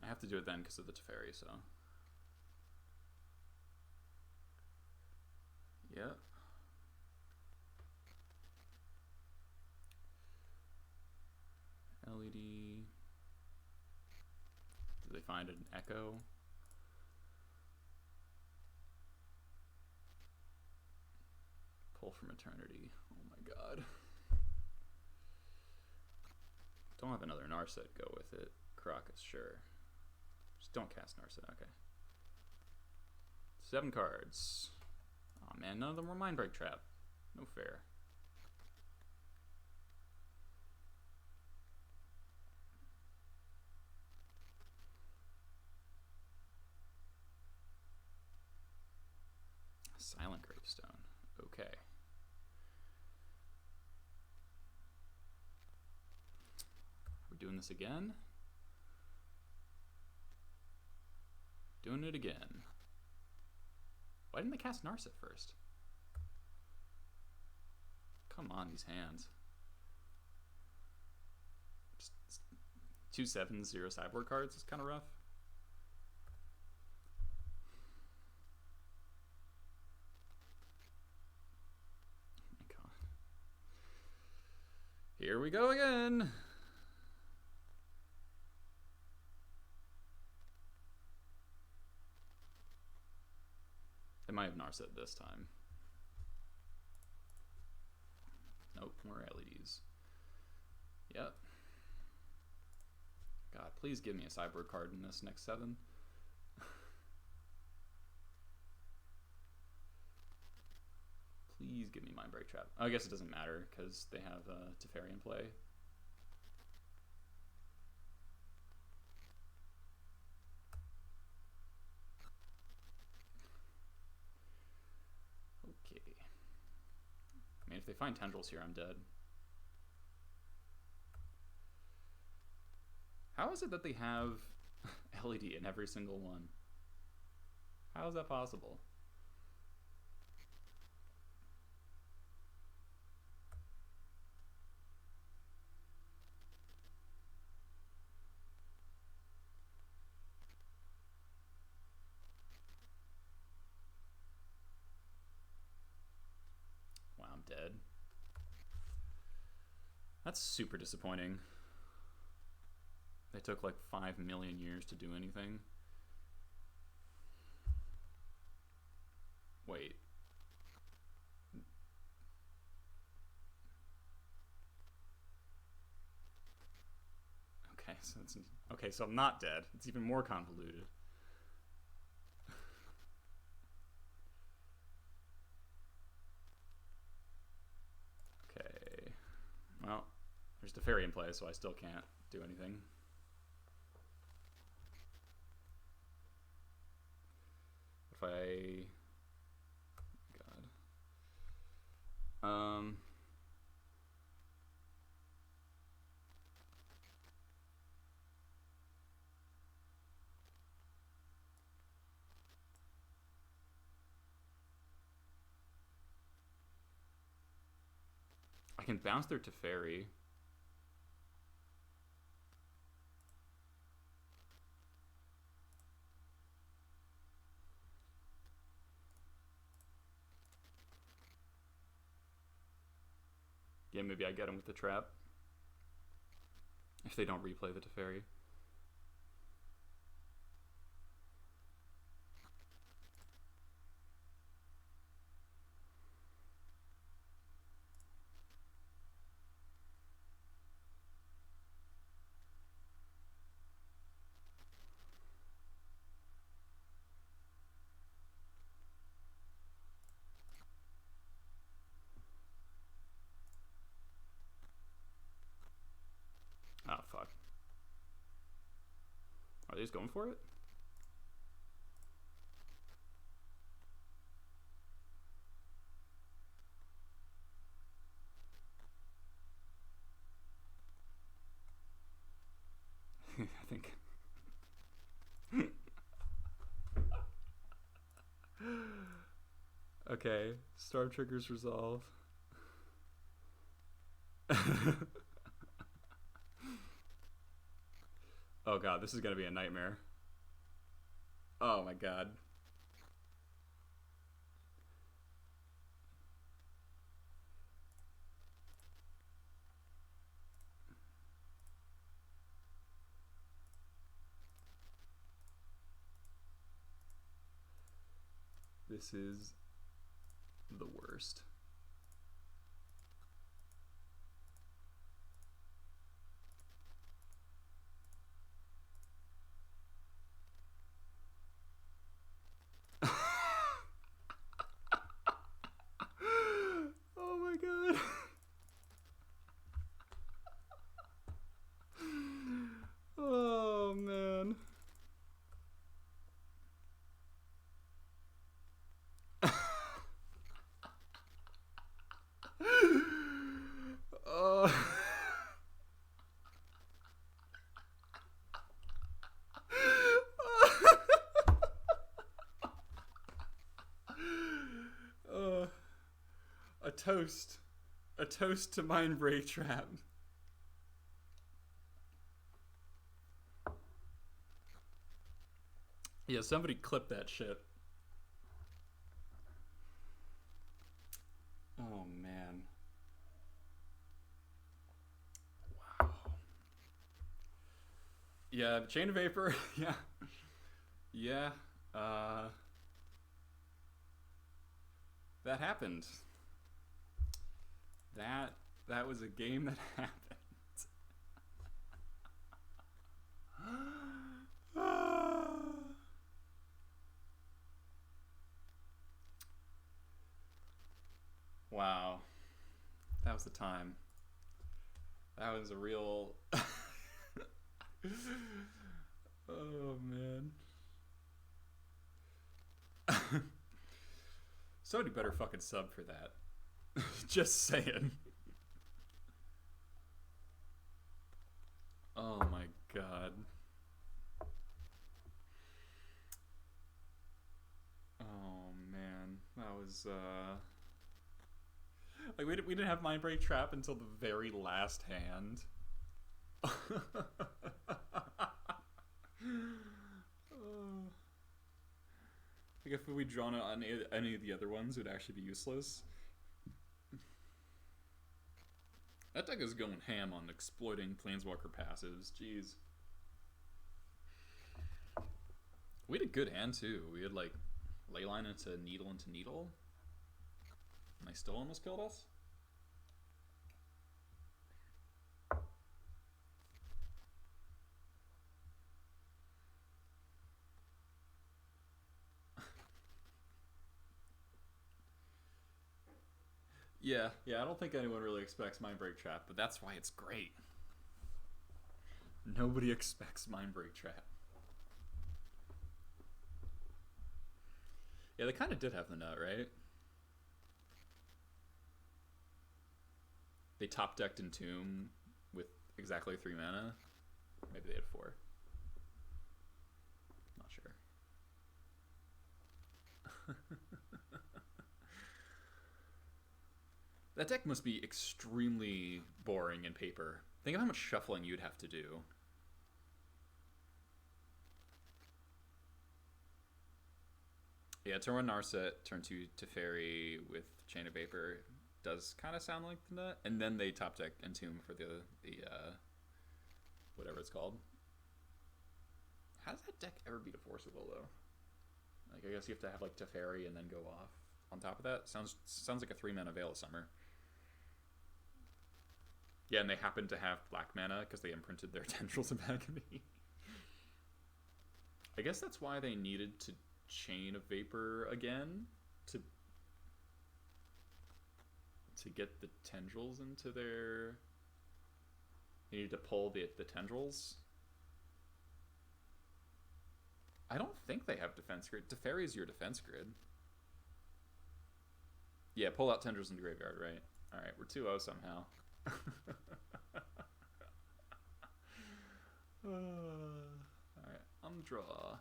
I have to do it then because of the Teferi, so. Yeah. Echo. Pull from Eternity. Oh my god. Don't have another Narset, go with it. Caracas, sure. Just don't cast Narset, okay. 7 cards. Aw man, none of them were Mindbreak Trap. No fair. Silent Gravestone. Okay. We're doing this again? Doing it again. Why didn't they cast Narset first? Come on, these hands. Just 2 7s, 0 sideboard cards is kind of rough. Oh my god. Here we go again. They might have Narset this time. Nope, more LEDs. Yep. God, please give me a sideboard card in this next 7. Please give me Mindbreak Trap. Oh, I guess it doesn't matter because they have Teferi in play. Okay. I mean, if they find Tendrils here, I'm dead. How is it that they have LED in every single one? How is that possible? Wow, I'm dead. That's super disappointing. They took like 5 million years to do anything. Wait. Okay, so I'm not dead. It's even more convoluted. Okay. Well, there's the fairy in play, so I still can't do anything. If I... God. I can bounce their Teferi. Yeah, maybe I get him with the trap. If they don't replay the Teferi. Oh, fuck. Are they just going for it? I think... Okay, Storm Triggers resolve. Oh god, this is gonna be a nightmare. Oh my god. This is the worst. Oh my god. Oh man. A toast to Mind Break Trap. Yeah, somebody clip that shit. Oh man. Wow. Yeah, Chain of Vapor. Yeah. Yeah. That happened. That was a game that happened. Wow. That was the time. That was a real... Oh, man. Somebody better fucking sub for that. Just saying. Oh my god. Oh man. That was like we didn't have Mind Break Trap until the very last hand. Like if we'd drawn on any of the other ones, it would actually be useless. That deck is going ham on exploiting Planeswalker passives. Jeez. We had a good hand too. We had like Leyline into Needle, and they still almost killed us. Yeah, I don't think anyone really expects Mind Break Trap, but that's why it's great. Nobody expects Mind Break Trap. Yeah, they kind of did have the nut, right? They top decked Entomb with exactly 3 mana. Maybe they had 4. Not sure. That deck must be extremely boring in paper. Think of how much shuffling you'd have to do. Yeah, turn 1 Narset, turn 2 Teferi with Chain of Vapor does kind of sound like the nut. And then they top deck Entomb for the whatever it's called. How does that deck ever beat a Forcible though? Like I guess you have to have like Teferi and then go off on top of that. Sounds like a 3-mana Veil of Summer. Yeah, and they happen to have black mana because they imprinted their Tendrils of Agony. I guess that's why they needed to Chain of Vapor again to get the Tendrils into their... They needed to pull the Tendrils. I don't think they have defense grid. Teferi is your defense grid. Yeah, pull out Tendrils into graveyard, right? Alright, we're 2-0 somehow. Alright, I'm draw.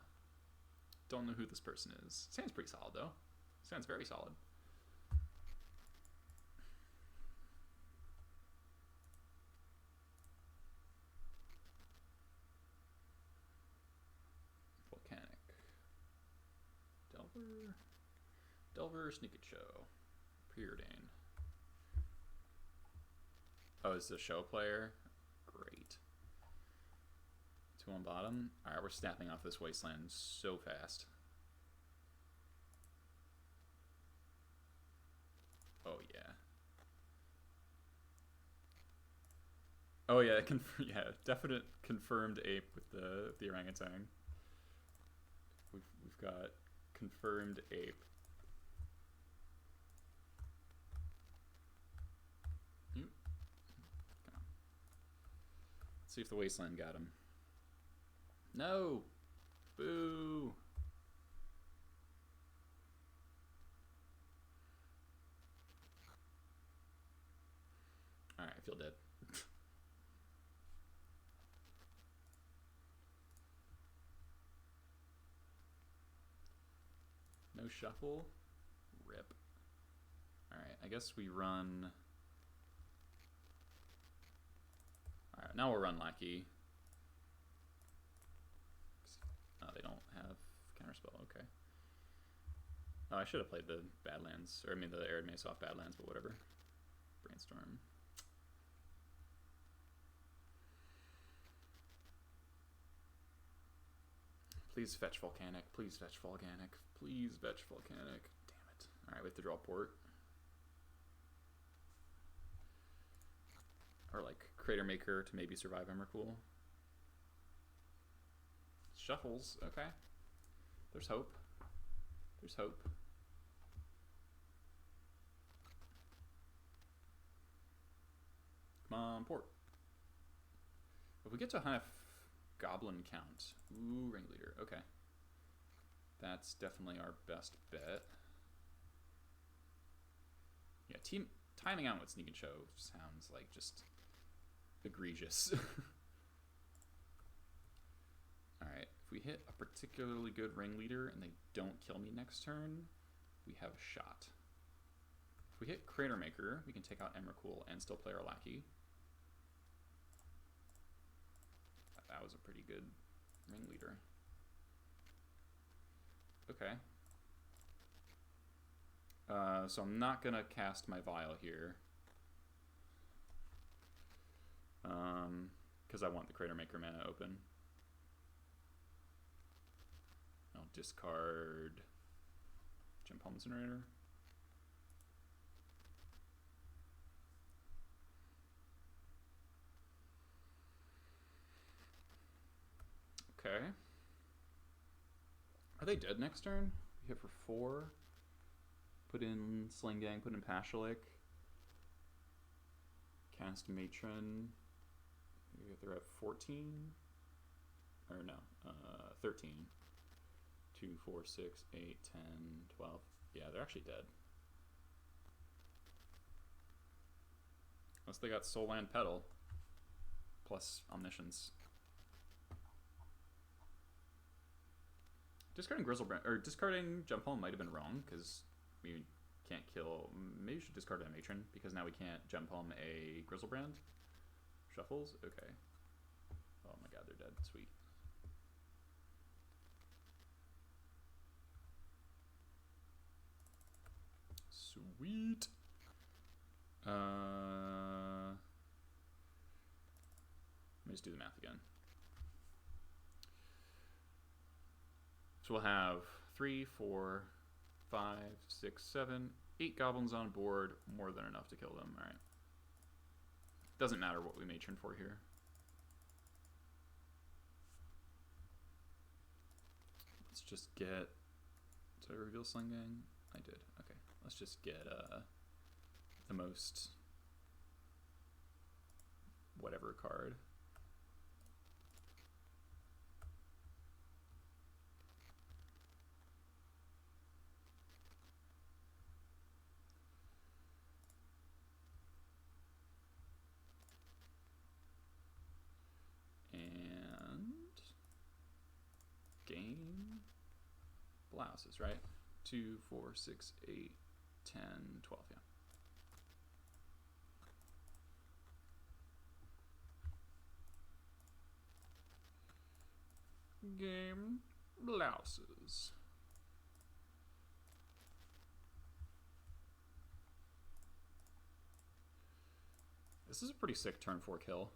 Don't know who this person is. Sounds pretty solid though. Sounds very solid. Volcanic. Delver, Sneakacho. Preordain. Oh, is the show player? Great. 2 on bottom. Alright, we're snapping off this wasteland so fast. Oh yeah, yeah, definite confirmed ape with the orangutan. We've got confirmed ape. Let's see if the wasteland got him. No! Boo! Alright, I feel dead. No shuffle? Rip. Alright, I guess we run... Alright, now we'll run Lackey. Oh, they don't have counterspell, okay. Oh, I should have played the Badlands, or I mean the Arid Mace off Badlands, but whatever. Brainstorm. Please fetch Volcanic, please fetch Volcanic, please fetch Volcanic. Damn it. Alright, we have to draw port. Or like Crater Maker to maybe survive Emrakul. Shuffles, okay. There's hope. There's hope. Come on, port. If we get to a high enough Goblin count. Ooh, Ringleader, okay. That's definitely our best bet. Yeah, timing out with Sneak and Show sounds like just egregious. Alright, if we hit a particularly good Ringleader and they don't kill me next turn, we have a shot. If we hit Crater Maker, we can take out Emrakul and still play our Lackey. That was a pretty good Ringleader. Okay. So I'm not going to cast my Vial here. Because I want the Crater Maker mana open. I'll discard Gem Palm Incinerator. Okay. Are they dead next turn? We hit for 4. Put in Sling Gang, put in Pashalik. Cast Matron. They're at 14. Or no, 13. 2, 4, 6, 8, 10, 12. Yeah, they're actually dead. Unless they got Soul Land Petal. Plus Omniscience. Discarding Grizzlebrand, or discarding Jump Home might have been wrong, because we can't kill... Maybe we should discard a Matron, because now we can't Jump Home a Grizzlebrand. Shuffles? Okay. Oh my god, they're dead. Sweet. Sweet! Let me just do the math again. So we'll have 3, 4, 5, 6, 7, 8 goblins on board, more than enough to kill them. Alright. Doesn't matter what we matron for here. Let's just get... Did I reveal Sling Gang? I did. Okay. Let's just get the most... whatever card. Gain blouses, right? 2, 4, 6, 8, 10, 12, yeah. Game blouses. This is a pretty sick turn 4 kill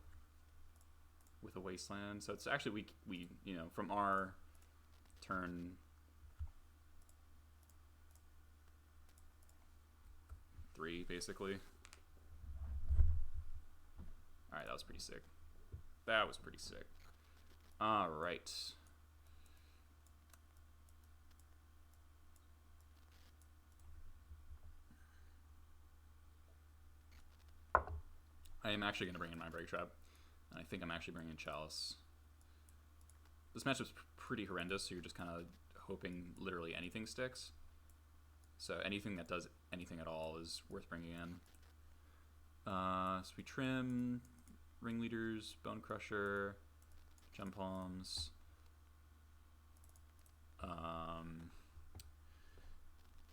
with a wasteland. So it's actually we you know, from our turn 3 basically. Alright, that was pretty sick. That was pretty sick. Alright. I am actually going to bring in my Break Trap. And I think I'm actually bringing in Chalice. This matchup's pretty horrendous, so you're just kind of hoping literally anything sticks. So anything that does anything at all is worth bringing in. Sweet Trim, Ringleaders, Bone Crusher, Gem Palms.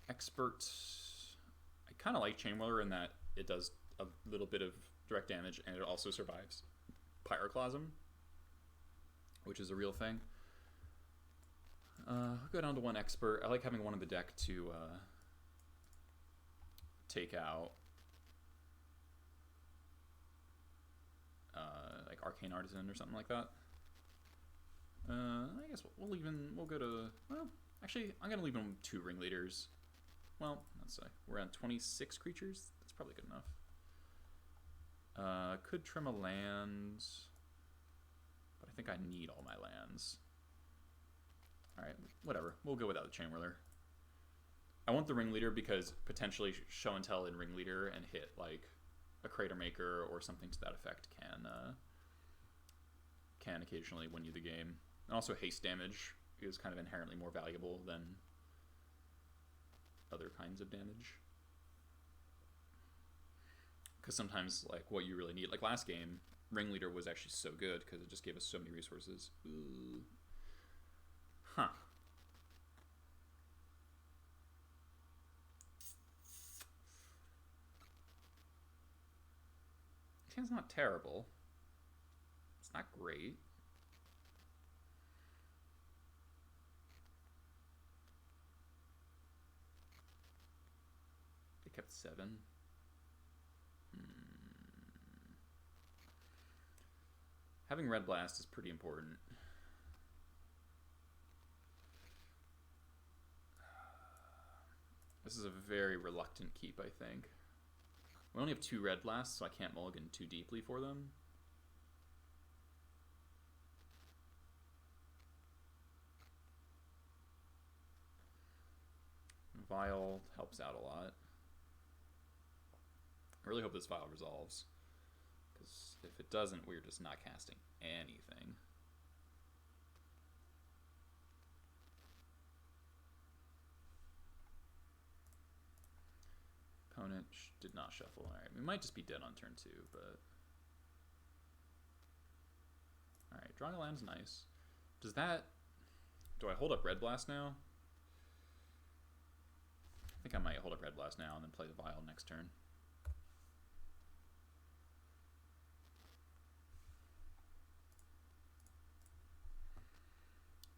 Expert. I kind of like Chainwhirler in that it does a little bit of direct damage and it also survives Pyroclasm, which is a real thing. I'll go down to one Expert. I like having one in the deck to take out like Arcane Artisan or something like that. I guess we'll go to, well, actually, I'm going to leave them 2 Ringleaders. Well, let's say we're at 26 creatures. That's probably good enough. Could trim a land, but I think I need all my lands. Alright, whatever. We'll go without the Chainwhirler. I want the Ringleader because potentially Show and Tell in Ringleader and hit like a Crater Maker or something to that effect can occasionally win you the game. And also haste damage is kind of inherently more valuable than other kinds of damage. Because sometimes, like, what you really need, like last game, Ringleader was actually so good because it just gave us so many resources. Ooh. Huh. It's not terrible. It's not great. They kept 7. Having Red Blast is pretty important. This is a very reluctant keep, I think. We only have 2 Red Blasts, so I can't mulligan too deeply for them. Vial helps out a lot. I really hope this Vial resolves. Because if it doesn't, we're just not casting anything. Opponent did not shuffle. Alright, we might just be dead on turn 2, but... Alright, drawing a land's nice. Does that... Do I hold up Red Blast now? I think I might hold up Red Blast now and then play the Vial next turn.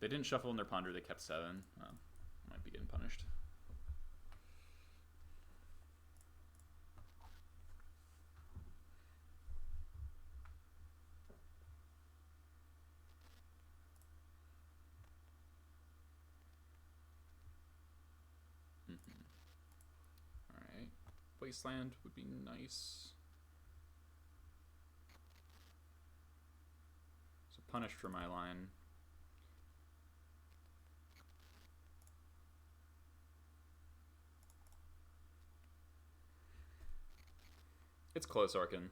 They didn't shuffle in their ponder, they kept 7. Well, I might be getting punished. Alright. Wasteland would be nice. So punish for my line. It's close, Arkin.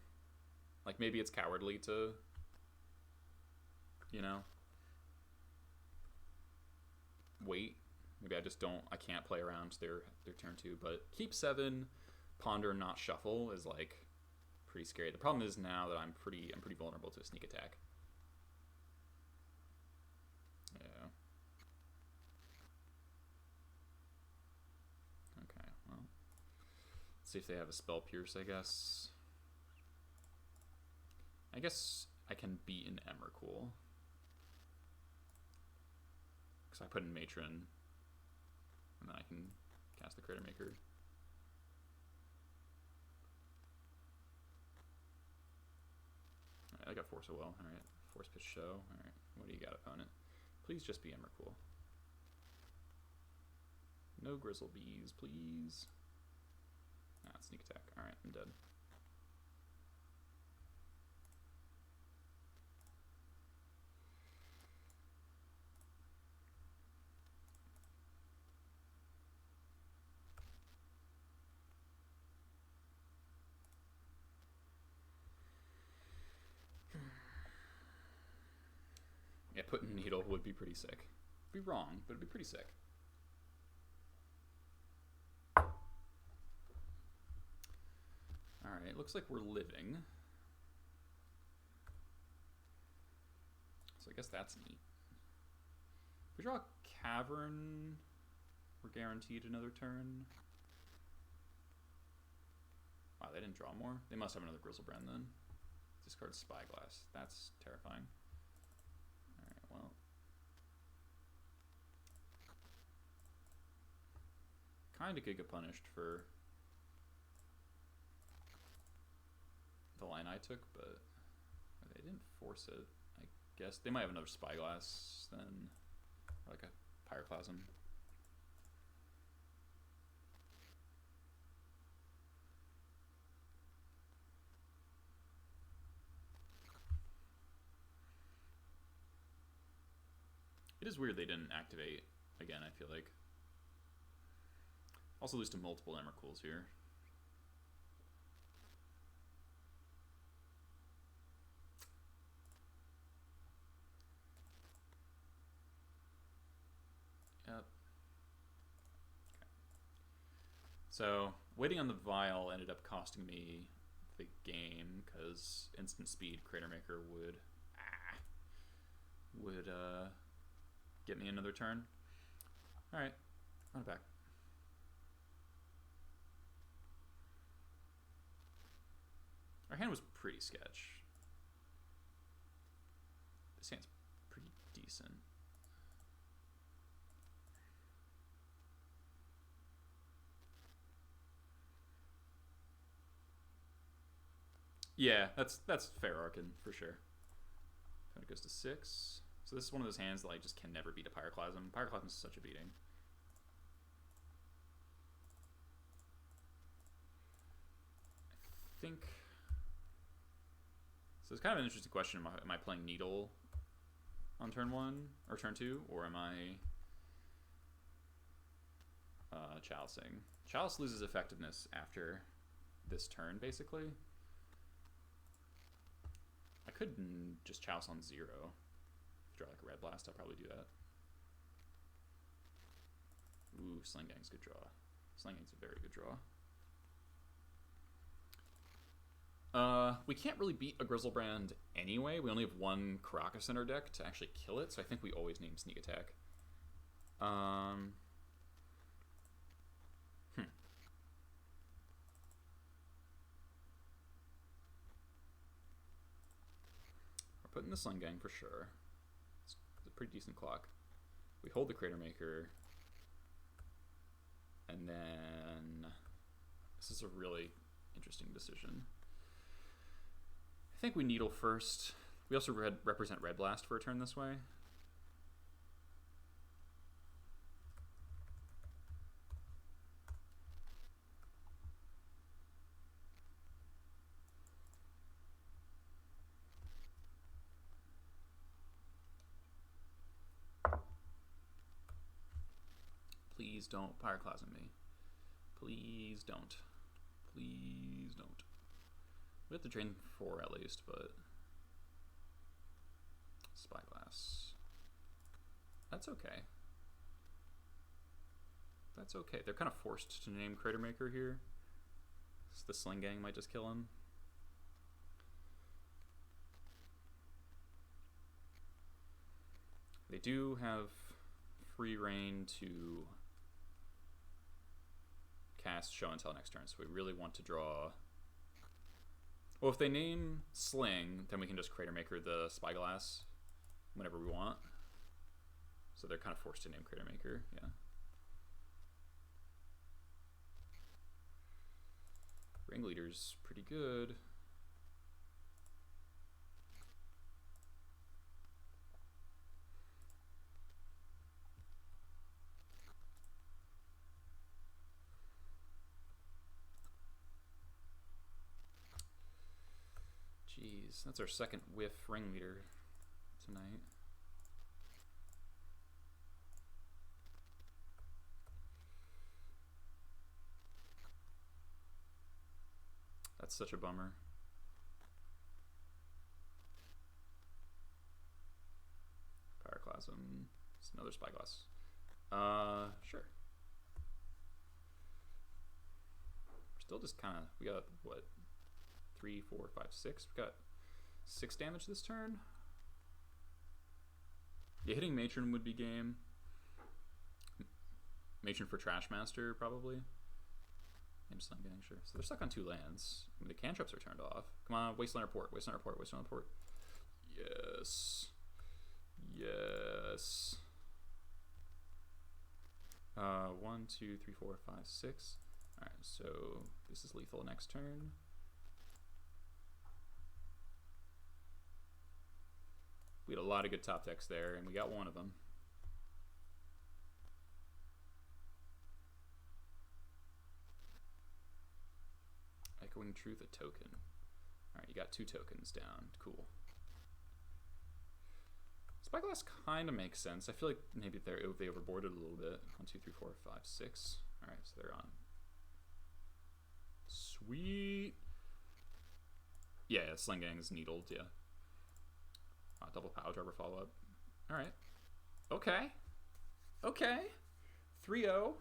Like, maybe it's cowardly to, you know, wait. Maybe I just don't, I can't play around their turn 2, but keep 7, ponder, not shuffle is, like, pretty scary. The problem is now that I'm pretty vulnerable to a sneak attack. Yeah. Okay, well. Let's see if they have a Spell Pierce, I guess. I guess I can beat an Emrakul. Because I put in Matron. And then I can cast the Crater Maker. Alright, I got Force of Will. Alright, Force Pitch Show. Alright, what do you got, opponent? Please just be Emrakul. No Grizzle Bees, please. Ah, sneak attack. Alright, I'm dead. put in Needle would be pretty sick. Be wrong, but it'd be pretty sick. Alright, looks like we're living. So I guess that's neat. If we draw a Cavern, we're guaranteed another turn. Wow, they didn't draw more? They must have another Grizzlebrand then. Discard Spyglass. That's terrifying. Alright, well. Kinda could get punished for the line I took, but they didn't force it. I guess they might have another Spyglass then, or like a Pyroclasm. It is weird they didn't activate again, I feel like. Also lose to multiple Emrakuls here. Yep. Okay. So, waiting on the Vial ended up costing me the game, because instant speed Cratermaker would get me another turn. Alright, run it back. Our hand was pretty sketch. This hand's pretty decent. Yeah, that's fair, Arkin, for sure. It goes to 6. So this is one of those hands that I just can never beat a Pyroclasm. Pyroclasm is such a beating. I think... So it's kind of an interesting question. Am I playing Needle on turn 1 or turn 2, or am I Chalicing? Chalice loses effectiveness after this turn, basically. I could just Chalice on 0. Draw like a Red Blast, I'll probably do that. Ooh, Sling Gang's a good draw. Sling Gang's a very good draw. We can't really beat a Grizzlebrand anyway. We only have one Karakas in our deck to actually kill it, so I think we always name Sneak Attack. We're putting the Sling Gang for sure. It's a pretty decent clock. We hold the Cratermaker, and then this is a really interesting decision. I think we Needle first. We also represent Red Blast for a turn this way. Please don't Pyroclasm me. Please don't. Please don't. We have to drain 4 at least, but Spyglass. That's okay. That's okay. They're kind of forced to name Cratermaker here. So the Sling Gang might just kill him. They do have free reign to cast Show and Tell next turn, so we really want to draw. Well, if they name Sling, then we can just Cratermaker the Spyglass whenever we want. So they're kind of forced to name Cratermaker, yeah. Ringleader's pretty good. Jeez, that's our second whiff Ringleader tonight. That's such a bummer. Ectoplasm. It's another Spyglass. Sure. We're still just kind of... We got, what? 3, 4, 5, 6. We got 6 damage this turn. Yeah, hitting Matron would be game. Matron for Trash Master, probably. And just not getting sure. So they're stuck on 2 lands. I mean, the cantrips are turned off. Come on, Wasteland Port, Wasteland Port, Wasteland Port. Yes. Yes. 1, 2, 3, 4, 5, 6. Alright, so this is lethal next turn. We had a lot of good top decks there, and we got one of them. Echoing Truth, a token. Alright, you got 2 tokens down. Cool. Spyglass kind of makes sense. I feel like maybe they overboarded a little bit. 1, 2, 3, 4, 5, 6. Alright, so they're on. Sweet. Yeah, Sling Gang's needled, yeah. Double Power Driver follow up. Alright. Okay. Okay. 3-0.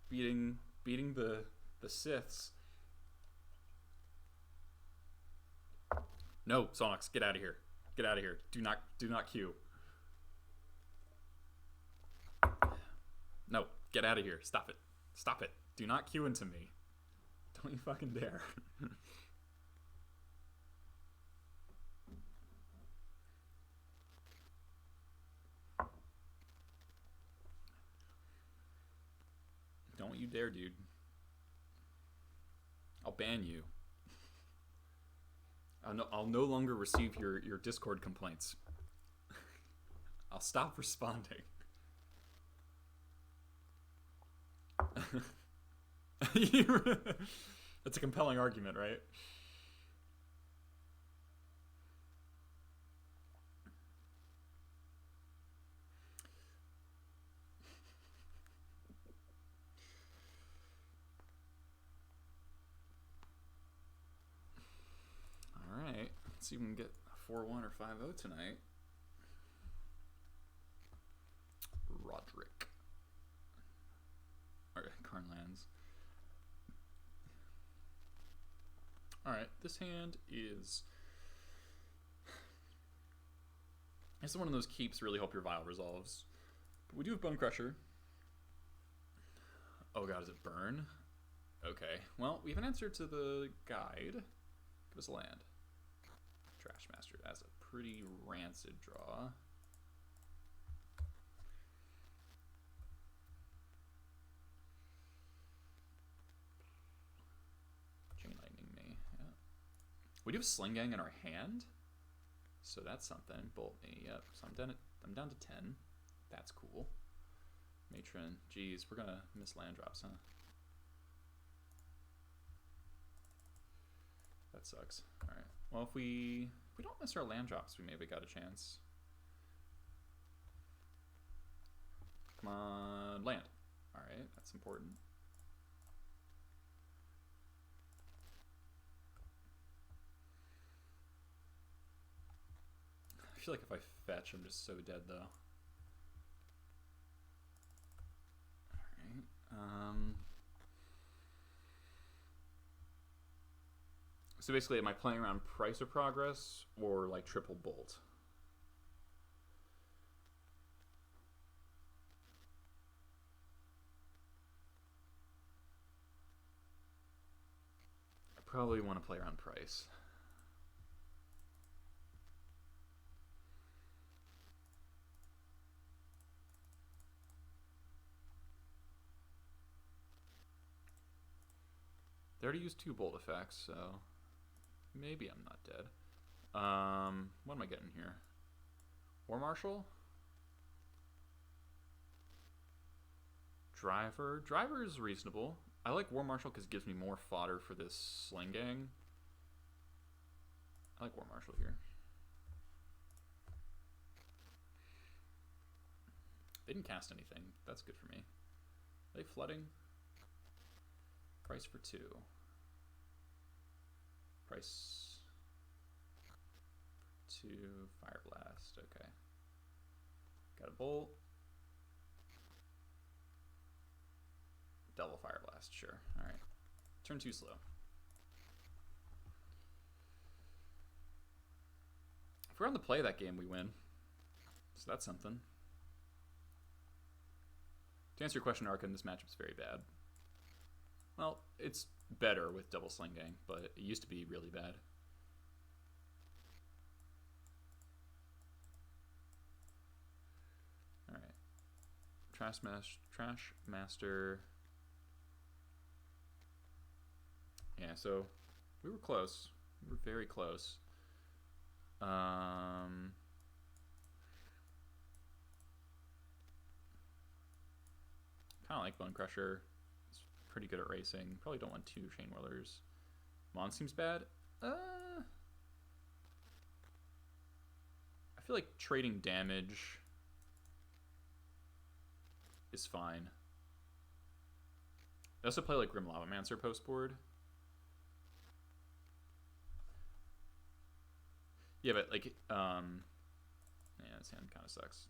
Beating the Siths. No, Sonox, get out of here. Get out of here. Do not queue. No, get out of here. Stop it. Stop it. Do not queue into me. Don't you fucking dare. Don't you dare, dude. I'll ban you. I'll no longer receive your Discord complaints. I'll stop responding. That's a compelling argument, right? Alright, let's see if we can get a 4-1 or 5-0 tonight. Roderick. Alright, Karn lands. Alright, this hand is... This is one of those keeps really hope your Vial resolves. But we do have Bone Crusher. Oh god, is it burn? Okay, well, we have an answer to the guide. Give us a land. Trash Master. That's a pretty rancid draw. Chain Lightning me. Yeah. We do have Sling Gang in our hand, so that's something. Bolt me. Yep. So I'm down to 10. That's cool. Matron. Geez, we're gonna miss land drops, huh? That sucks. All right. Well, if we don't miss our land drops, we maybe got a chance. Come on, land. All right, that's important. I feel like if I fetch, I'm just so dead, though. All right. So basically, am I playing around Price or Progress or like triple bolt? I probably want to play around Price. They already used 2 bolt effects, so... Maybe I'm not dead. What am I getting here? War Marshal? Driver? Driver is reasonable. I like War Marshal because it gives me more fodder for this Sling Gang. I like War Marshal here. They didn't cast anything. That's good for me. Are they flooding? Price for 2. Price 2, Fire Blast. Okay. Got a Bolt. Double Fire Blast, sure. Alright. Turn 2 slow. If we're on the play that game, we win. So that's something. To answer your question, Arkin, this matchup's very bad. Well, it's better with double Sling Gang, but it used to be really bad. Alright. Trash Master. Yeah, so we were close. We were very close. Kind of like Bone Crusher. It's pretty good at racing. Probably don't want 2 Chain Whirlers. Mon seems bad. I feel like trading damage is fine. I also play like Grim Lavamancer post board. Yeah, but like, yeah, this hand kind of sucks.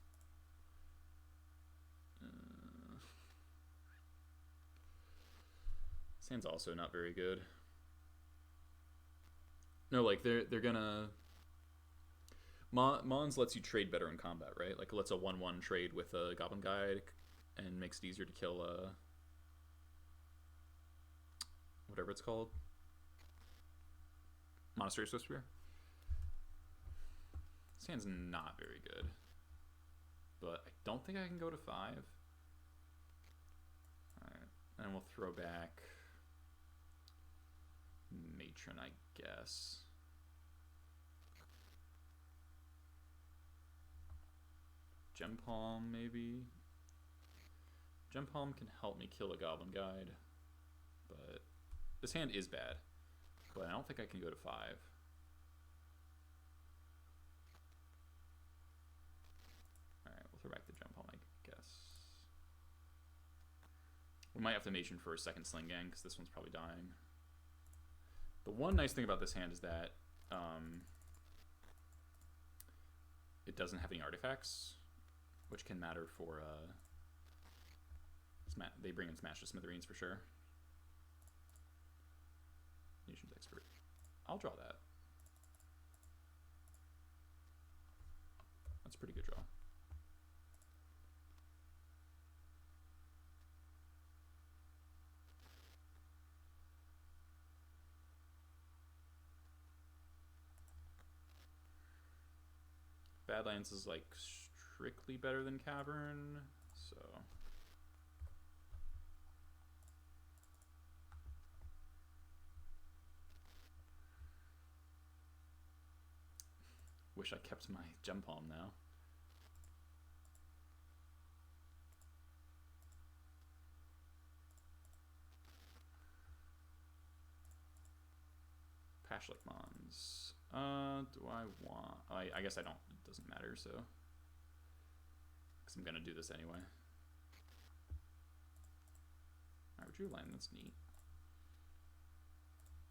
This hand's also not very good. No, like they're gonna. Mons lets you trade better in combat, right? Like it lets a 1/1 trade with a Goblin Guide, and makes it easier to kill whatever it's called. Monastery Swiftspear. This hand's not very good, but I don't think I can go to 5. Alright, and we'll throw back Matron, I guess. Gem Palm, maybe? Gem Palm can help me kill a Goblin Guide, but this hand is bad, but I don't think I can go to 5. Back the Jump Palm, I guess. We might have to Matron for a second Sling Gang because this one's probably dying. The one nice thing about this hand is that it doesn't have any artifacts, which can matter for they bring in Smash to Smithereens for sure. Nation's Expert. I'll draw that. That's a pretty good draw. Badlands is like strictly better than Cavern, so wish I kept my Gem Palm now. Pashlik Mons. Do I want... I guess I don't. It doesn't matter, so... Because I'm going to do this anyway. Alright, we drew land. That's neat.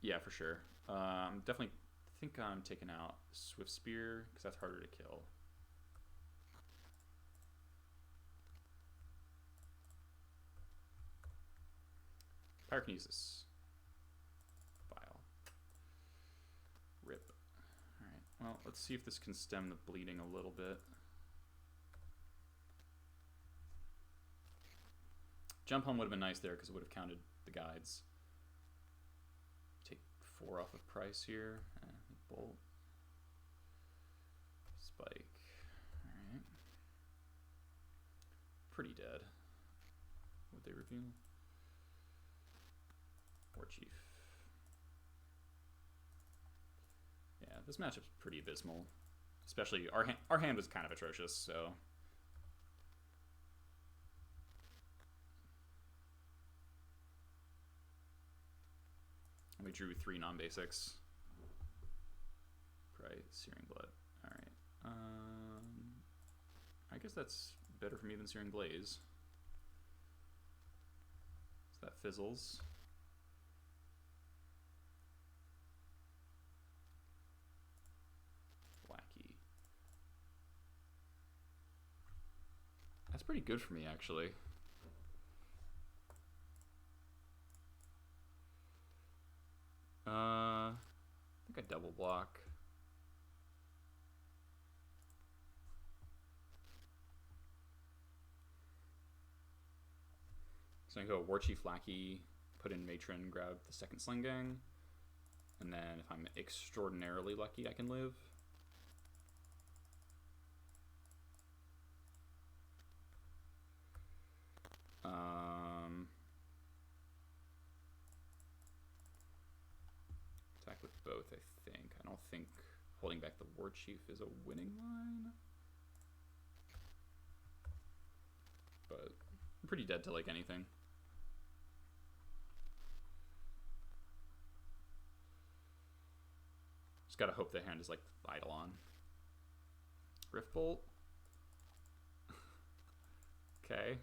Yeah, for sure. Definitely think I'm taking out Swift Spear, because that's harder to kill. Pyrokinesis. Rip. Alright, well, let's see if this can stem the bleeding a little bit. Jump Home would have been nice there because it would have counted the guides. Take 4 off of price here. Bolt. Spike. Alright. Pretty dead. Would they reveal? War Chief. Yeah, this matchup's pretty abysmal. Especially, our hand was kind of atrocious, so... We drew 3 non-basics. Right, Searing Blood. Alright. I guess that's better for me than Searing Blaze. So that fizzles. Wacky. pretty good for me, actually. I think I double block. So I can go War Chief Lackey, put in Matron, grab the second Sling Gang, and then if I'm extraordinarily lucky, I can live. Attack with both, I think. I don't think holding back the War Chief is a winning line. But I'm pretty dead to like anything. Just gotta hope the hand is like Eidolon. Rift Bolt. Okay.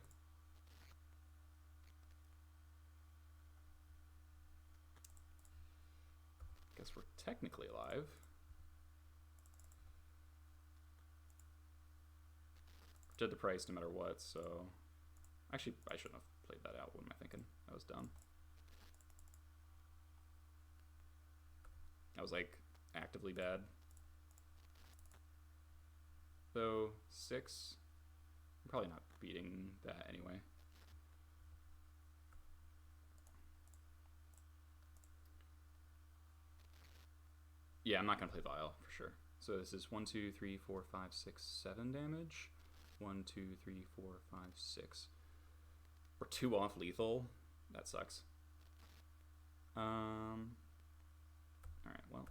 Guess we're technically alive. Did the price no matter what, so... Actually, I shouldn't have played that out. What am I thinking? That was dumb. I was like actively bad. Though 6, I'm probably not beating that anyway. Yeah, I'm not gonna play Vial for sure. So this is 1, 2, 3, 4, 5, 6, 7 damage. 1, 2, 3, 4, 5, 6. We're 2 off lethal. That sucks. Alright, well.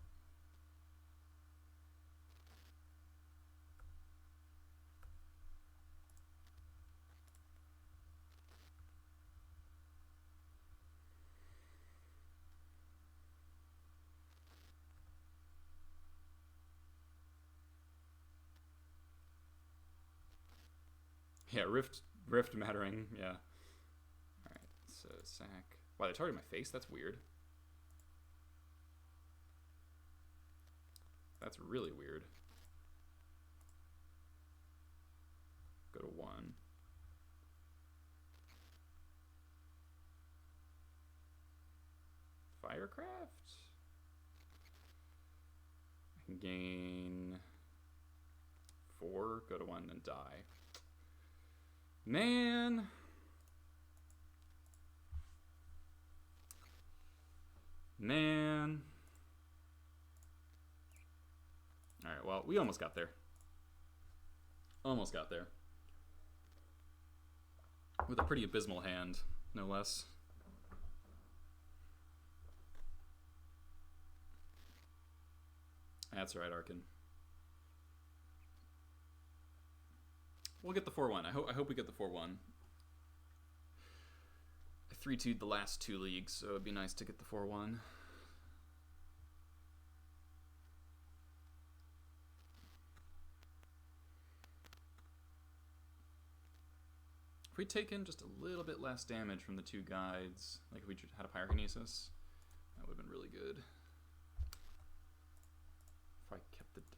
Yeah, Rift mattering, yeah. Alright, so sack. Wow, they targeted my face? That's weird. That's really weird. Go to 1. Firecraft? I can gain 4, go to 1, and die. Man. Alright, well, we almost got there. Almost got there. With a pretty abysmal hand, no less. That's right, Arkin. We'll get the 4-1. I hope we get the 4-1. I 3-2'd the last 2 leagues, so it'd be nice to get the 4-1. If we take in just a little bit less damage from the 2 guides, like if we had a Pyrokinesis, that would have been really good.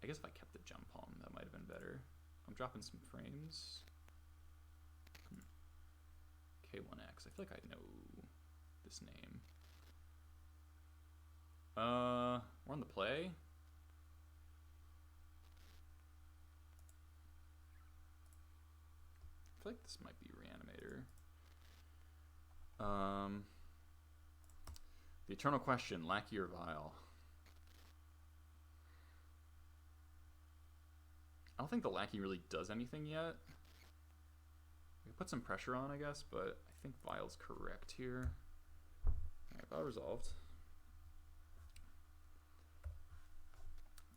I guess if I kept the Jump Palm, that might have been better. I'm dropping some frames. K1X. I feel like I know this name. We're on the play. I feel like this might be Reanimator. The Eternal Question, Lackey or Vial? I don't think the Lackey really does anything yet. We can put some pressure on, I guess, but I think Vial's correct here. Alright, Vial resolved.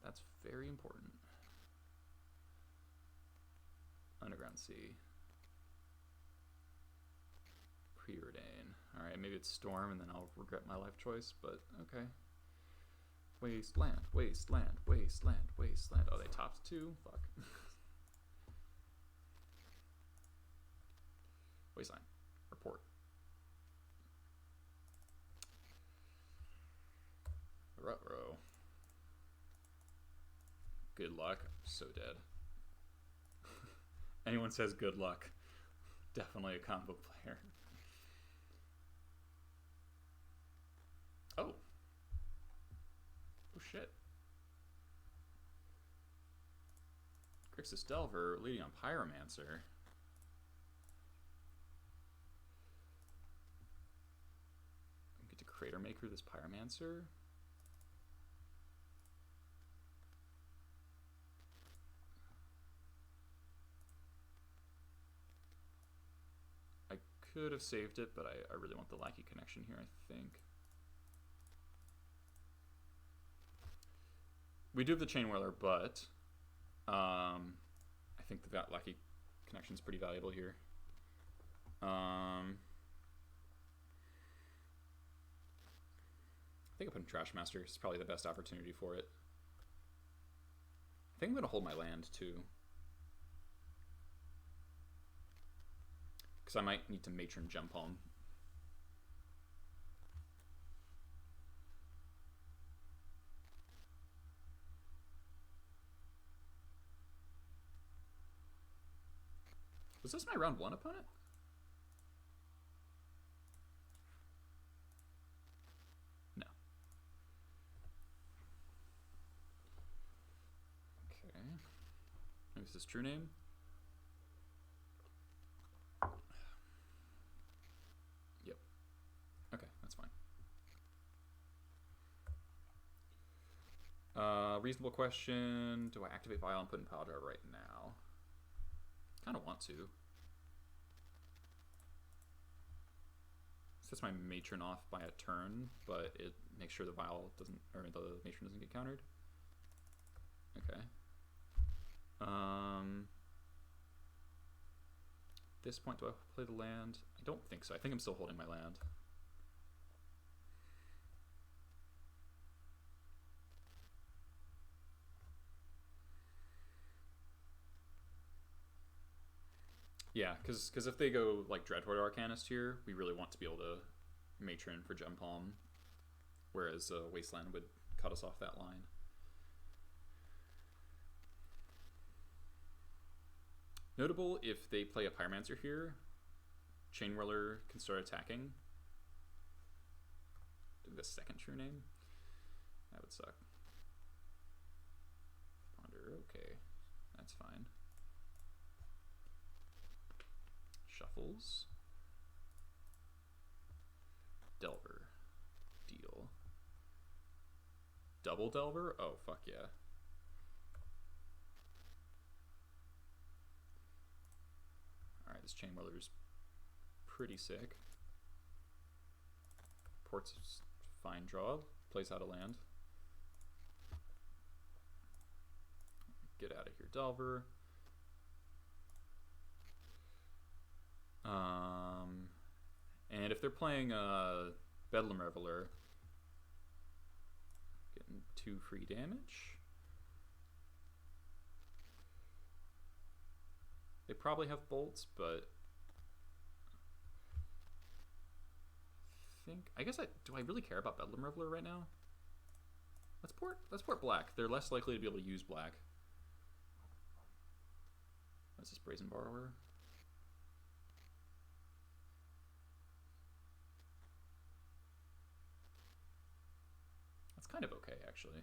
That's very important. Underground Sea. Preordain. Alright, maybe it's Storm and then I'll regret my life choice, but okay. Wasteland, wasteland, wasteland, wasteland. Oh, they topped 2? Fuck. Wasteland. Report. Ruh-roh. Good luck. I'm so dead. Anyone says good luck, Definitely a combo player. Oh. Oh shit. Grixis Delver leading on Pyromancer. Get to Crater Maker this Pyromancer. I could have saved it, but I really want the Lackey connection here, I think. We do have the Chain Whirler, but I think the Lackey connection is pretty valuable here. I think I put in Trash Master. It's probably the best opportunity for it. I think I'm going to hold my land, too. Because I might need to Matron Jump Home. Was this my round 1 opponent? No. Okay. Maybe this is true name. Yep. Okay, that's fine. Reasonable question. Do I activate Vial and put in Pile Driver right now? Kind of want to. Sets my Matron off by a turn, but it makes sure the Vial doesn't, or the Matron doesn't get countered. Okay. At this point, do I play the land? I don't think so. I think I'm still holding my land. Yeah, because if they go like Dreadhorde Arcanist here, we really want to be able to Matron for Gem Palm, whereas Wasteland would cut us off that line. Notable, if they play a Pyromancer here, Chain Whirler can start attacking. The second true name? That would suck. Ponder, okay. That's fine. Shuffles. Delver. Deal. Double Delver? Oh, fuck yeah. Alright, this Chain Whirler's pretty sick. Port's fine draw. Plays out of land. Get out of here, Delver. And if they're playing Bedlam Reveler, getting 2 free damage. They probably have bolts, but I guess do I really care about Bedlam Reveler right now? Let's port black. They're less likely to be able to use black. That's this Brazen Borrower. That's kind of okay, actually.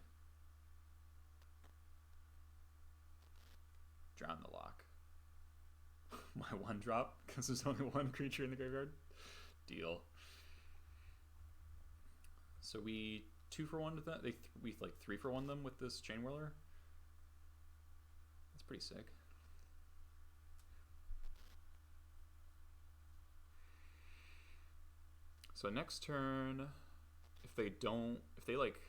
Drown the Lock. My 1-drop, because there's only 1 creature in the graveyard. Deal. So we 2-for-1 to that. We like 3-for-1 them with this Chain Whirler. That's pretty sick. So next turn, if they like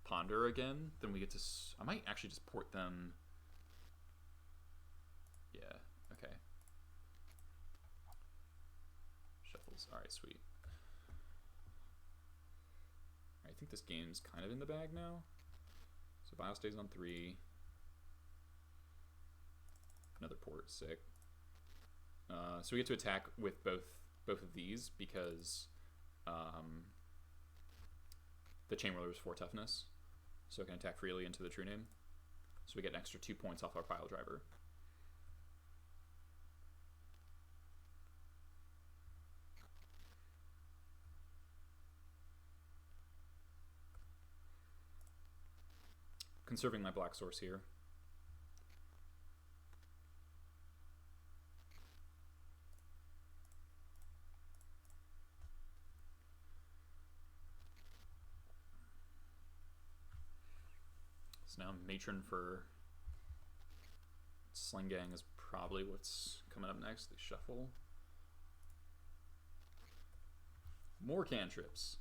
Ponder again, then we get to. I might actually just port them. Yeah. Okay. Shuffles. All right. Sweet. I think this game's kind of in the bag now. So Bio stays on 3. Another port, sick. So we get to attack with both of these because the Chain Whirler is 4 toughness, so it can attack freely into the true name. So we get an extra 2 points off our Pile Driver. conserving my black source here. So now Matron for Sling Gang is probably what's coming up next. They shuffle. More cantrips.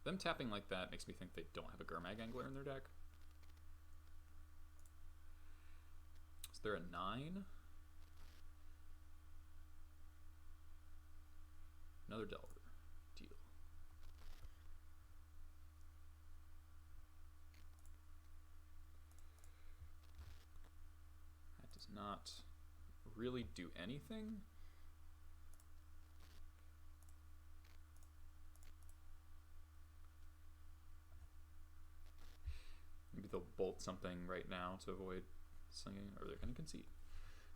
Them tapping like that makes me think they don't have a Gurmag Angler in their deck. Is there a 9? Another Delver. Deal. That does not really do anything. Maybe they'll bolt something right now to avoid slinging, or they're going to concede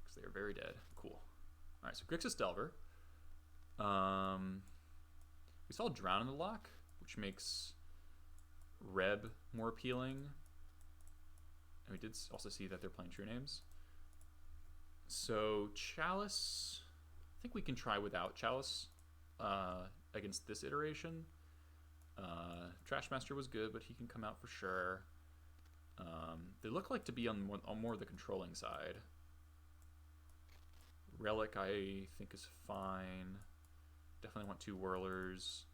because they are very dead. Cool. All right, so Grixis Delver. We saw Drown in the Lock, which makes Reb more appealing. And we did also see that they're playing True Names. So Chalice, I think we can try without Chalice against this iteration. Trashmaster was good, but he can come out for sure. They look like to be on more the controlling side. Relic, I think, is fine. Definitely want 2 Whirlers.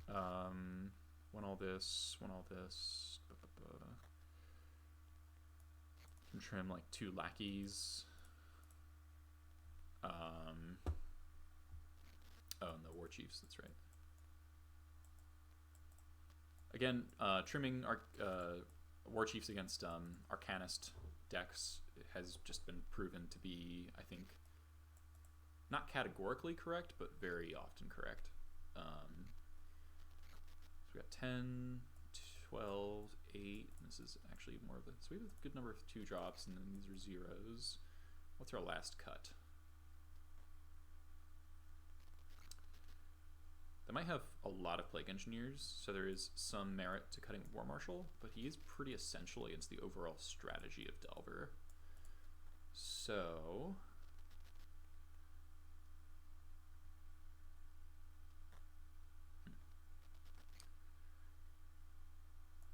Want all this. Want all this. Can trim like 2 Lackeys. Oh, and the War Chiefs. That's right. Again, trimming our War Chiefs against Arcanist decks has just been proven to be, I think, not categorically correct, but very often correct. So we got 10, 12, 8. This is actually more of a... So we have a good number of 2 drops, and then these are zeros. What's our last cut? They might have a lot of Plague Engineers, so there is some merit to cutting War Marshal, but he is pretty essential against the overall strategy of Delver. So...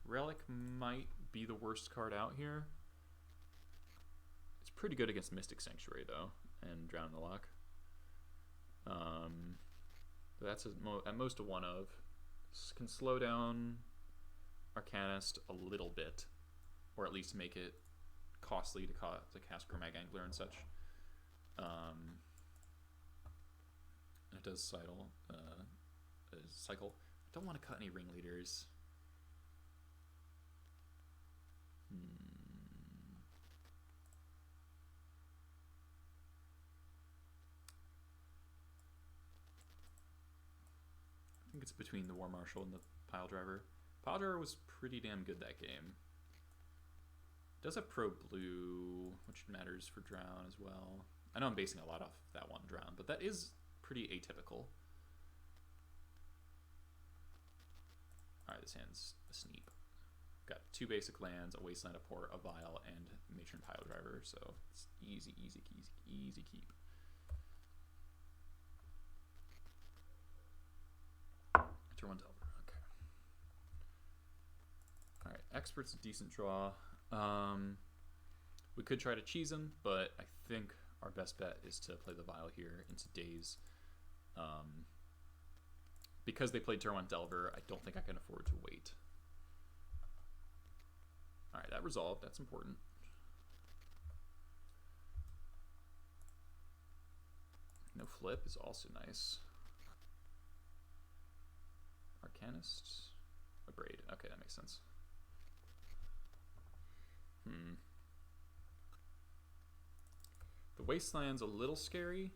Relic might be the worst card out here. It's pretty good against Mystic Sanctuary, though, and Drown in the Lock. That's at most a 1 of. Can slow down Arcanist a little bit, or at least make it costly to cast Gurmag Angler and such. And it does cycle. I don't want to cut any ringleaders. I think it's between the War Marshal and the Pile Driver. Pile Driver was pretty damn good that game. It does have Pro Blue, which matters for Drown as well. I know I'm basing a lot off that one Drown, but that is pretty atypical. Alright, this hand's a Sneep. Got 2 basic lands, a Wasteland, a Port, a Vial, and Matron Pile Driver, so it's easy keep. Turn 1 Delver, okay. Alright, Expert's a decent draw. We could try to cheese him, but I think our best bet is to play the Vial here into Daze. Because they played turn 1 Delver, I don't think I can afford to wait. Alright, that resolved. That's important. No flip is also nice. Arcanist? A Braid. Okay, that makes sense. The Wasteland's a little scary,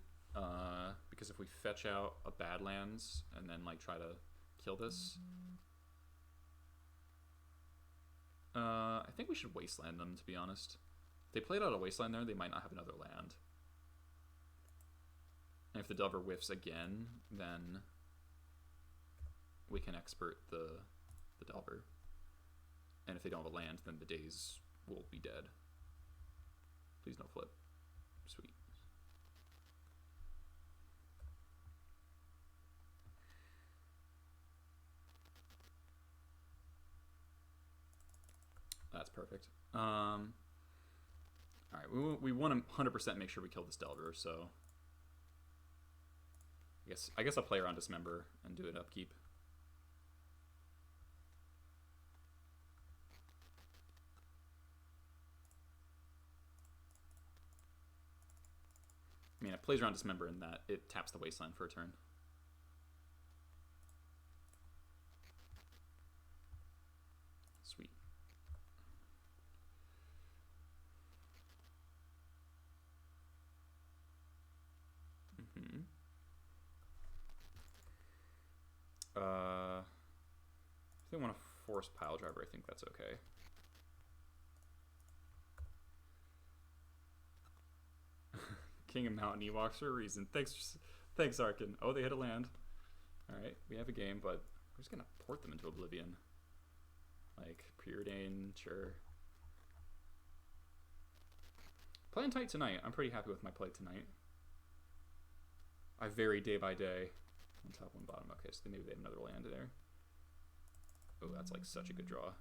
because if we fetch out a Badlands and then like try to kill this, I think we should Wasteland them, to be honest. If they played out a Wasteland there, they might not have another land. And if the Delver whiffs again, then we can expert the Delver. And if they don't have a land, then the days will be dead. Please no flip. Sweet. That's perfect. All right, we want to 100% make sure we kill this Delver, so I guess I'll play around Dismember and do an upkeep. I mean, it plays around Dismember in that it taps the Wasteland for a turn. Sweet. If they want to force Pile Driver, I think that's okay. King of Mountain Ewoks for a reason. Thanks, Arkin. Oh, they hit a land. All right, we have a game, but we're just gonna port them into Oblivion. Like Preordain, sure. Playing tight tonight. I'm pretty happy with my play tonight. I vary day by day. On top, one bottom. Okay, so maybe they have another land there. Oh, that's like such a good draw.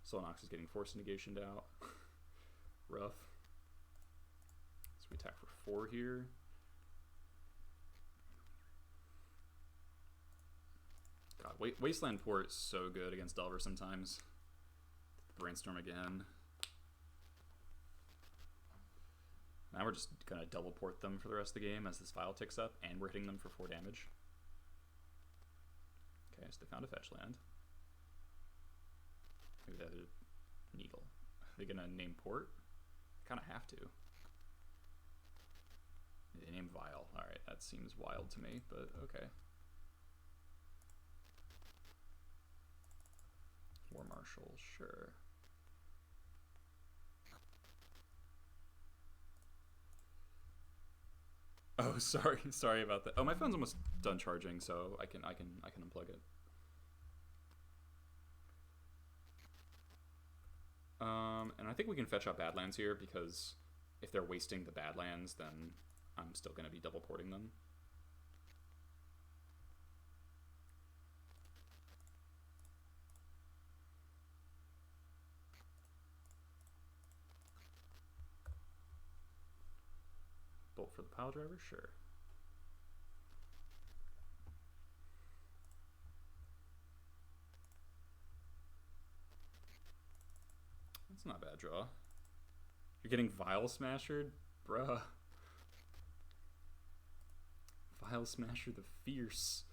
Solnox is getting force negationed out. Rough. So we attack for 4 here. God, Wasteland Port is so good against Delver sometimes. Brainstorm again. Now we're just gonna double port them for the rest of the game as this file ticks up, and we're hitting them for 4 damage. Okay, so they found a fetch land. Maybe they have a Needle. Are they gonna name port? Kind of have to. They name Vial. Alright, that seems wild to me, but okay. War Marshal, sure. Oh, sorry about that. Oh, my phone's almost done charging, so I can unplug it. And I think we can fetch out Badlands here, because if they're wasting the Badlands, then I'm still going to be double porting them. Bolt for the Pile Driver, sure. That's not a bad draw. You're getting Vial Smashered? Bruh. Vial Smasher the Fierce.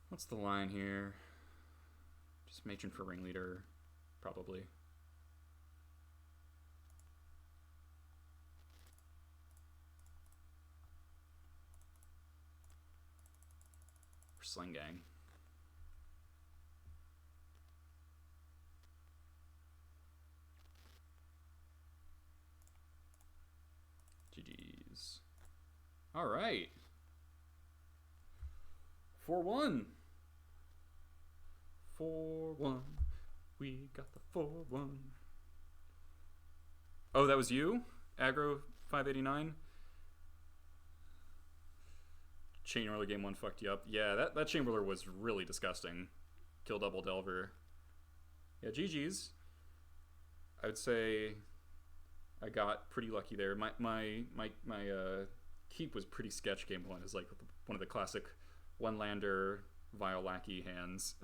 What's the line here? Just Matron for Ringleader, probably. Or Sling Gang. GG's. All right. 4-1. 4-1. We got the 4-1. Oh, that was you? Aggro 589? Chain Whirler game 1 fucked you up. Yeah, that Chain Whirler was really disgusting. Kill double Delver. Yeah, GG's. I would say I got pretty lucky there. My keep was pretty sketch game 1. Is like one of the classic one-lander Vial Lackey hands.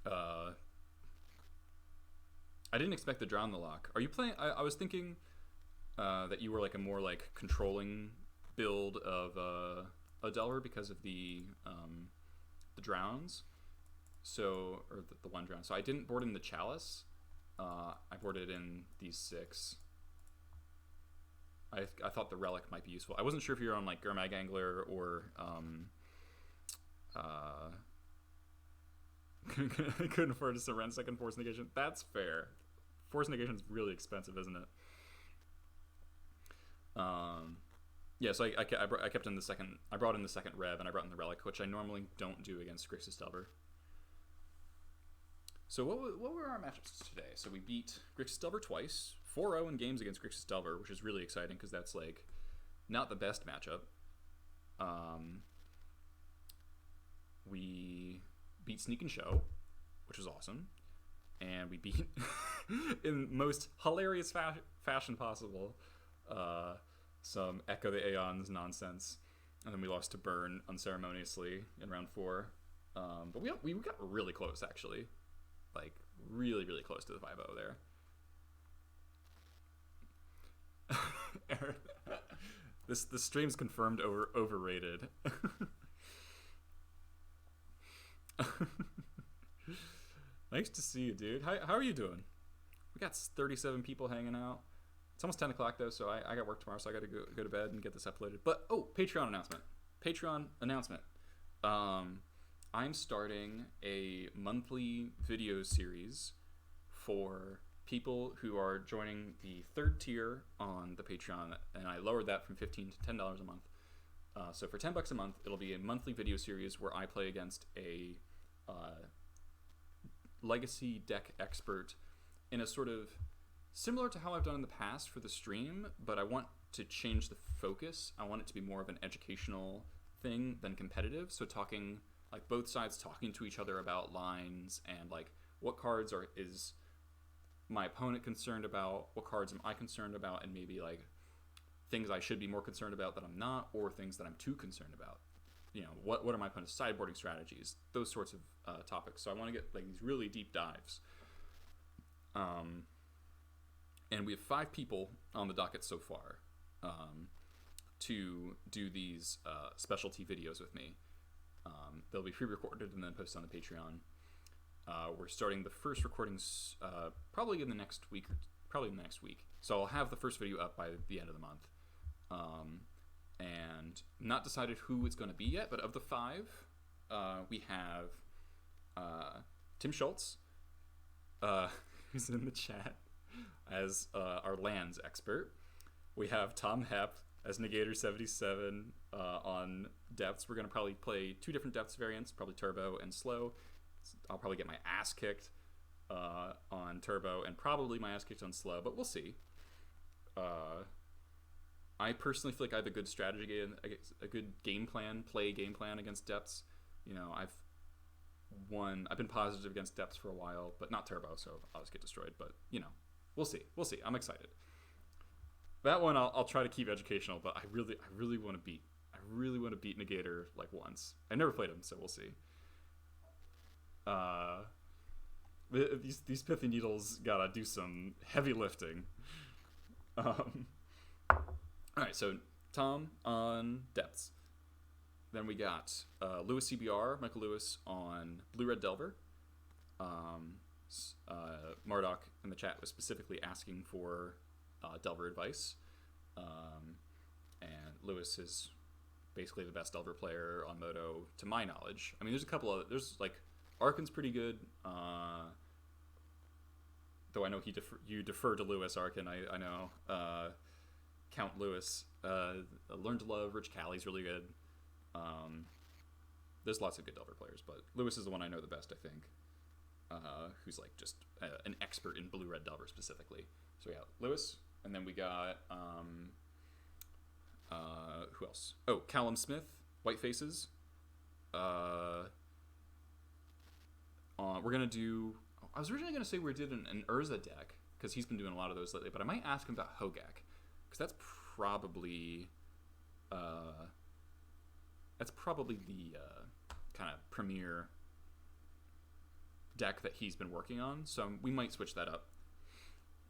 I didn't expect to drown the lock. Are you playing? I was thinking that you were like a more like controlling build of a Delver because of the drowns. So, or the one drown. So I didn't board in the Chalice, I boarded in these 6. I thought the relic might be useful. I wasn't sure if you're on like Gurmag Angler or couldn't afford to surrender second Force Negation. That's fair. Force Negation is really expensive, isn't it? Yeah, so I kept in the second. I brought in the second Rev, and I brought in the Relic, which I normally don't do against Grixis Delver. So what were our matchups today? So we beat Grixis Delver twice, 4-0 in games against Grixis Delver, which is really exciting because that's like not the best matchup. We beat Sneak and Show, which was awesome, and we beat in most hilarious fashion possible some Echo the Aeons nonsense, and then we lost to Burn unceremoniously in round 4. But we got really close, actually. Like, really, really close to the 5-0 there. This stream's confirmed overrated. Nice to see you, dude. How are you doing? We got 37 people hanging out. It's almost 10 o'clock, though, so I got work tomorrow, so I got to go to bed and get this uploaded. But, Patreon announcement. I'm starting a monthly video series for people who are joining the 3rd tier on the Patreon, and I lowered that from $15 to $10 a month. So for $10 a month, it'll be a monthly video series where I play against a legacy deck expert in a sort of similar to how I've done in the past for the stream, but I want to change the focus. I want it to be more of an educational thing than competitive. So talking, like both sides talking to each other about lines and like what cards is my opponent concerned about, what cards am I concerned about, and maybe like things I should be more concerned about that I'm not, or things that I'm too concerned about. You know, what are my opponent's sideboarding strategies? Those sorts of topics. So I want to get like these really deep dives. And we have 5 people on the docket so far to do these specialty videos with me. They'll be pre-recorded and then posted on the Patreon. We're starting the first recordings probably in the next week. So I'll have the first video up by the end of the month. And not decided who it's going to be yet, but of the 5, we have Tim Schultz, who's in the chat as our lands expert. We have Tom Hepp as Negator 77 on depths. We're going to probably play 2 different depths variants, probably turbo and slow. I'll probably get my ass kicked on turbo and probably my ass kicked on slow, but we'll see. I personally feel like I have a good strategy and a good game plan against depths. You know, I've been positive against depths for a while, but not turbo, so I'll just get destroyed. But, you know, we'll see. I'm excited. That one I'll try to keep educational, but I really want to beat Negator like once. I never played him, so we'll see. These pithy needles gotta do some heavy lifting. Alright, so Tom on depths. Then we got Lewis CBR, Michael Lewis on Blue-Red Delver. Marduk in the chat was specifically asking for Delver advice. And Lewis is basically the best Delver player on Moto, to my knowledge. I mean, there's like, Arkin's pretty good. Though I know you defer to Lewis, Arkin, I know. Count Lewis. Learn to Love, Rich Callie's really good. There's lots of good Delver players, but Lewis is the one I know the best, I think. Who's like just an expert in Blue-Red Delver specifically. So yeah, Lewis. And then we got, who else? Oh, Callum Smith, White Faces. We're going to do, I was originally going to say we did an Urza deck, because he's been doing a lot of those lately, but I might ask him about Hogak, because that's probably the kind of premier deck that he's been working on, so we might switch that up.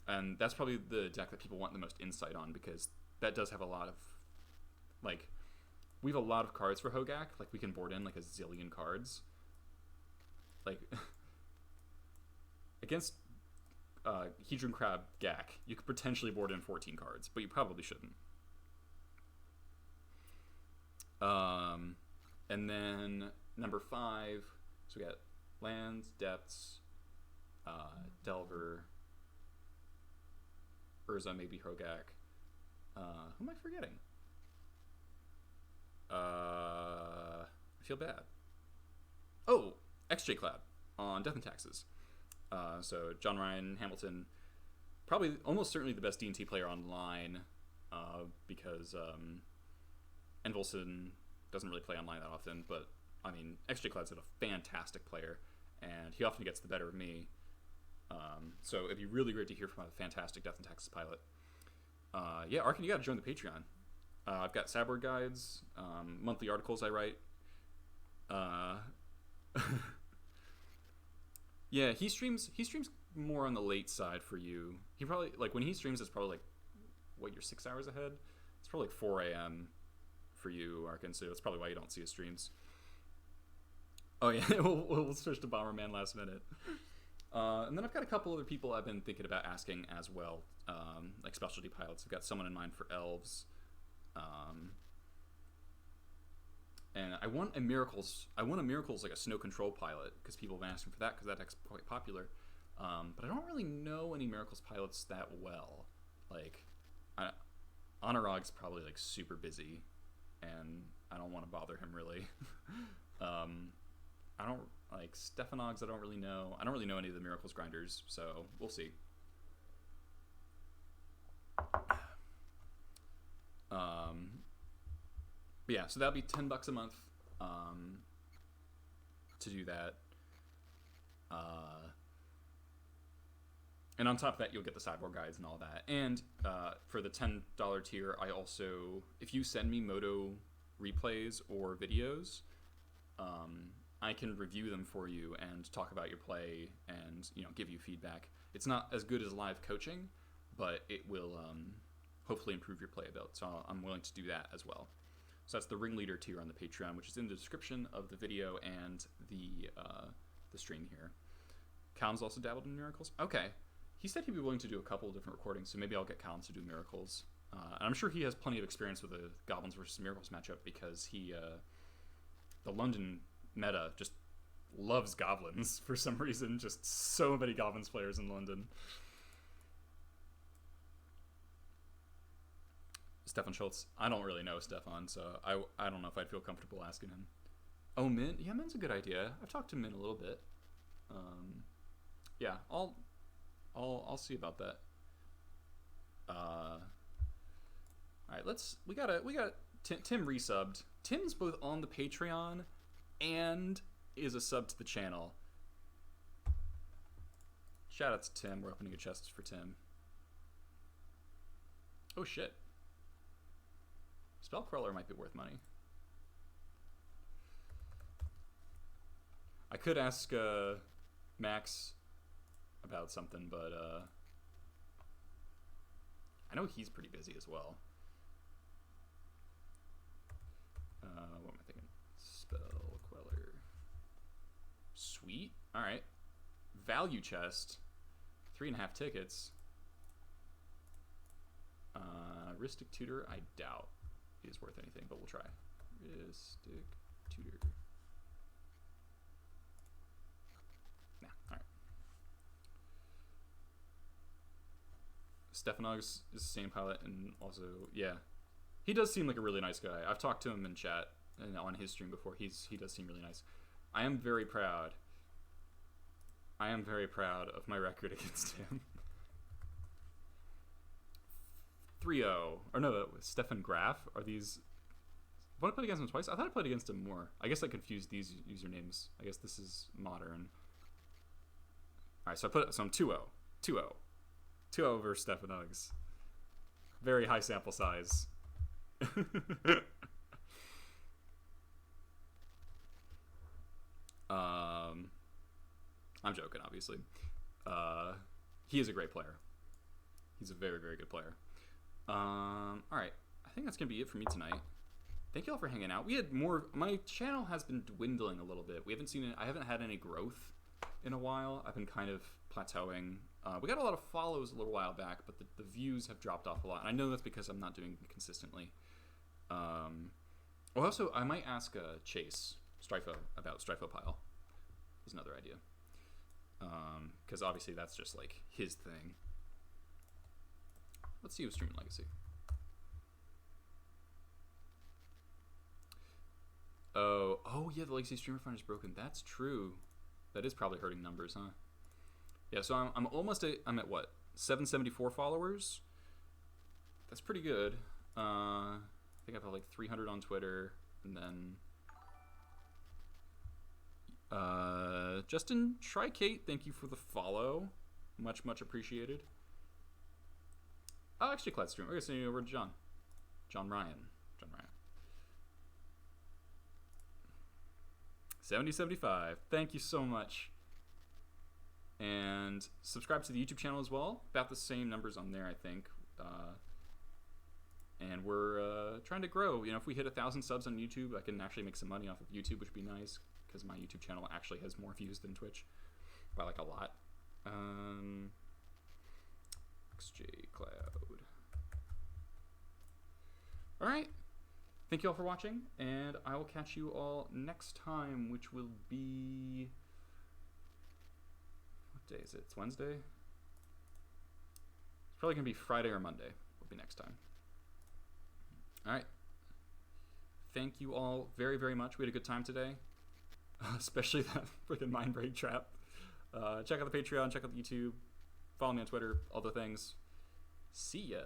And that's probably the deck that people want the most insight on, because that does have a lot of, like, we have a lot of cards for Hogak. Like, we can board in, like, a zillion cards. Like, against Hedron Crab Gak, you could potentially board in 14 cards, but you probably shouldn't. And then number 5, so we got lands, depths, Delver, Urza, maybe Hogak. Who am I forgetting? I feel bad. Oh, XJ Clad on Death and Taxes. So John Ryan Hamilton, probably almost certainly the best D&T player online, because Envolson doesn't really play online that often, but I mean, XJ Clad's a fantastic player, and he often gets the better of me. So it'd be really great to hear from a fantastic Death and Taxes pilot. Yeah, Arkin, you gotta join the Patreon. I've got Sabward guides, monthly articles I write. Yeah, he streams more on the late side for you. He probably, like, when he streams, it's probably like, what, you're 6 hours ahead? It's probably like 4 a.m. for you, Arkin, so that's probably why you don't see his streams. Oh yeah, we'll switch to Bomberman last minute. And then I've got a couple other people I've been thinking about asking as well, like specialty pilots. I've got someone in mind for elves. And I want a Miracles like a snow control pilot, because people have been asking for that, because that deck's quite popular. But I don't really know any Miracles pilots that well. Like, Honorog's probably like super busy, and I don't want to bother him really. I don't like Stefanogs. I don't really know. I don't really know any of the Miracles grinders, so we'll see. But yeah, so that'll be $10 a month to do that. And on top of that, you'll get the sideboard guides and all that. And for the $10 tier, I also, if you send me Moto replays or videos, I can review them for you and talk about your play and, you know, give you feedback. It's not as good as live coaching, but it will hopefully improve your play a bit. So I'm willing to do that as well. So that's the Ringleader tier on the Patreon, which is in the description of the video and the stream here. Calum's also dabbled in Miracles. Okay. He said he'd be willing to do a couple of different recordings, so maybe I'll get Calum to do Miracles. And I'm sure he has plenty of experience with the Goblins versus Miracles matchup, because he, the London meta just loves Goblins for some reason. Just so many Goblins players in London. Stefan Schultz. I don't really know Stefan, so I don't know if I'd feel comfortable asking him. Oh, Min? Yeah, Min's a good idea. I've talked to Min a little bit. Yeah, I'll see about that. All right, we got Tim resubbed. Tim's both on the Patreon and is a sub to the channel. Shout out to Tim. We're opening a chest for Tim. Oh shit. Spellcrawler might be worth money. I could ask Max about something, but I know he's pretty busy as well. What am I thinking? Spell Queller. Sweet. All right. Value chest. 3.5 tickets. Ristic Tutor, I doubt is worth anything, but we'll try. Ristic Tutor. Nah, all right. Stefanogs is the same pilot, and also, yeah, he does seem like a really nice guy. I've talked to him in chat and on his stream before. He does seem really nice. I am very proud of my record against him. 3-0. Or no, Stefan Graf. Are these... What, I played against him twice? I thought I played against him more. I guess I confused these usernames. I guess this is modern. Alright, so I'm 2-0. 2-0. 2-0 versus Stefanogs. Very high sample size. I'm joking, obviously. He is a great player. He's a very, very good player. Alright, I think that's gonna be it for me tonight. Thank you all for hanging out. We had more. My channel has been dwindling a little bit. We haven't seen it. I haven't had any growth in a while. I've been kind of plateauing. We got a lot of follows a little while back, but the views have dropped off a lot. And I know that's because I'm not doing it consistently. Also, I might ask Chase Strifo about Strifopile. Is another idea. Because obviously that's just like his thing. Let's see who's streaming Legacy. Oh yeah, the Legacy streamer fund is broken. That's true. That is probably hurting numbers, huh? Yeah, so I'm I'm at what, 774 followers. That's pretty good. I think I've got like 300 on Twitter, and then Justin Tricate, thank you for the follow, much appreciated. Oh, actually, Clyde stream. We're gonna send you over to John Ryan. 7075. Thank you so much. And subscribe to the YouTube channel as well. About the same numbers on there, I think. And we're trying to grow. You know, if we hit 1,000 subs on YouTube, I can actually make some money off of YouTube, which would be nice, because my YouTube channel actually has more views than Twitch by like a lot. XJ Cloud. All right. Thank you all for watching, and I will catch you all next time, which will be... What day is it? It's Wednesday? It's probably going to be Friday or Monday will be next time. All right. Thank you all very, very much. We had a good time today, especially that freaking mind break trap. Check out the Patreon, check out the YouTube, follow me on Twitter, all the things. See ya.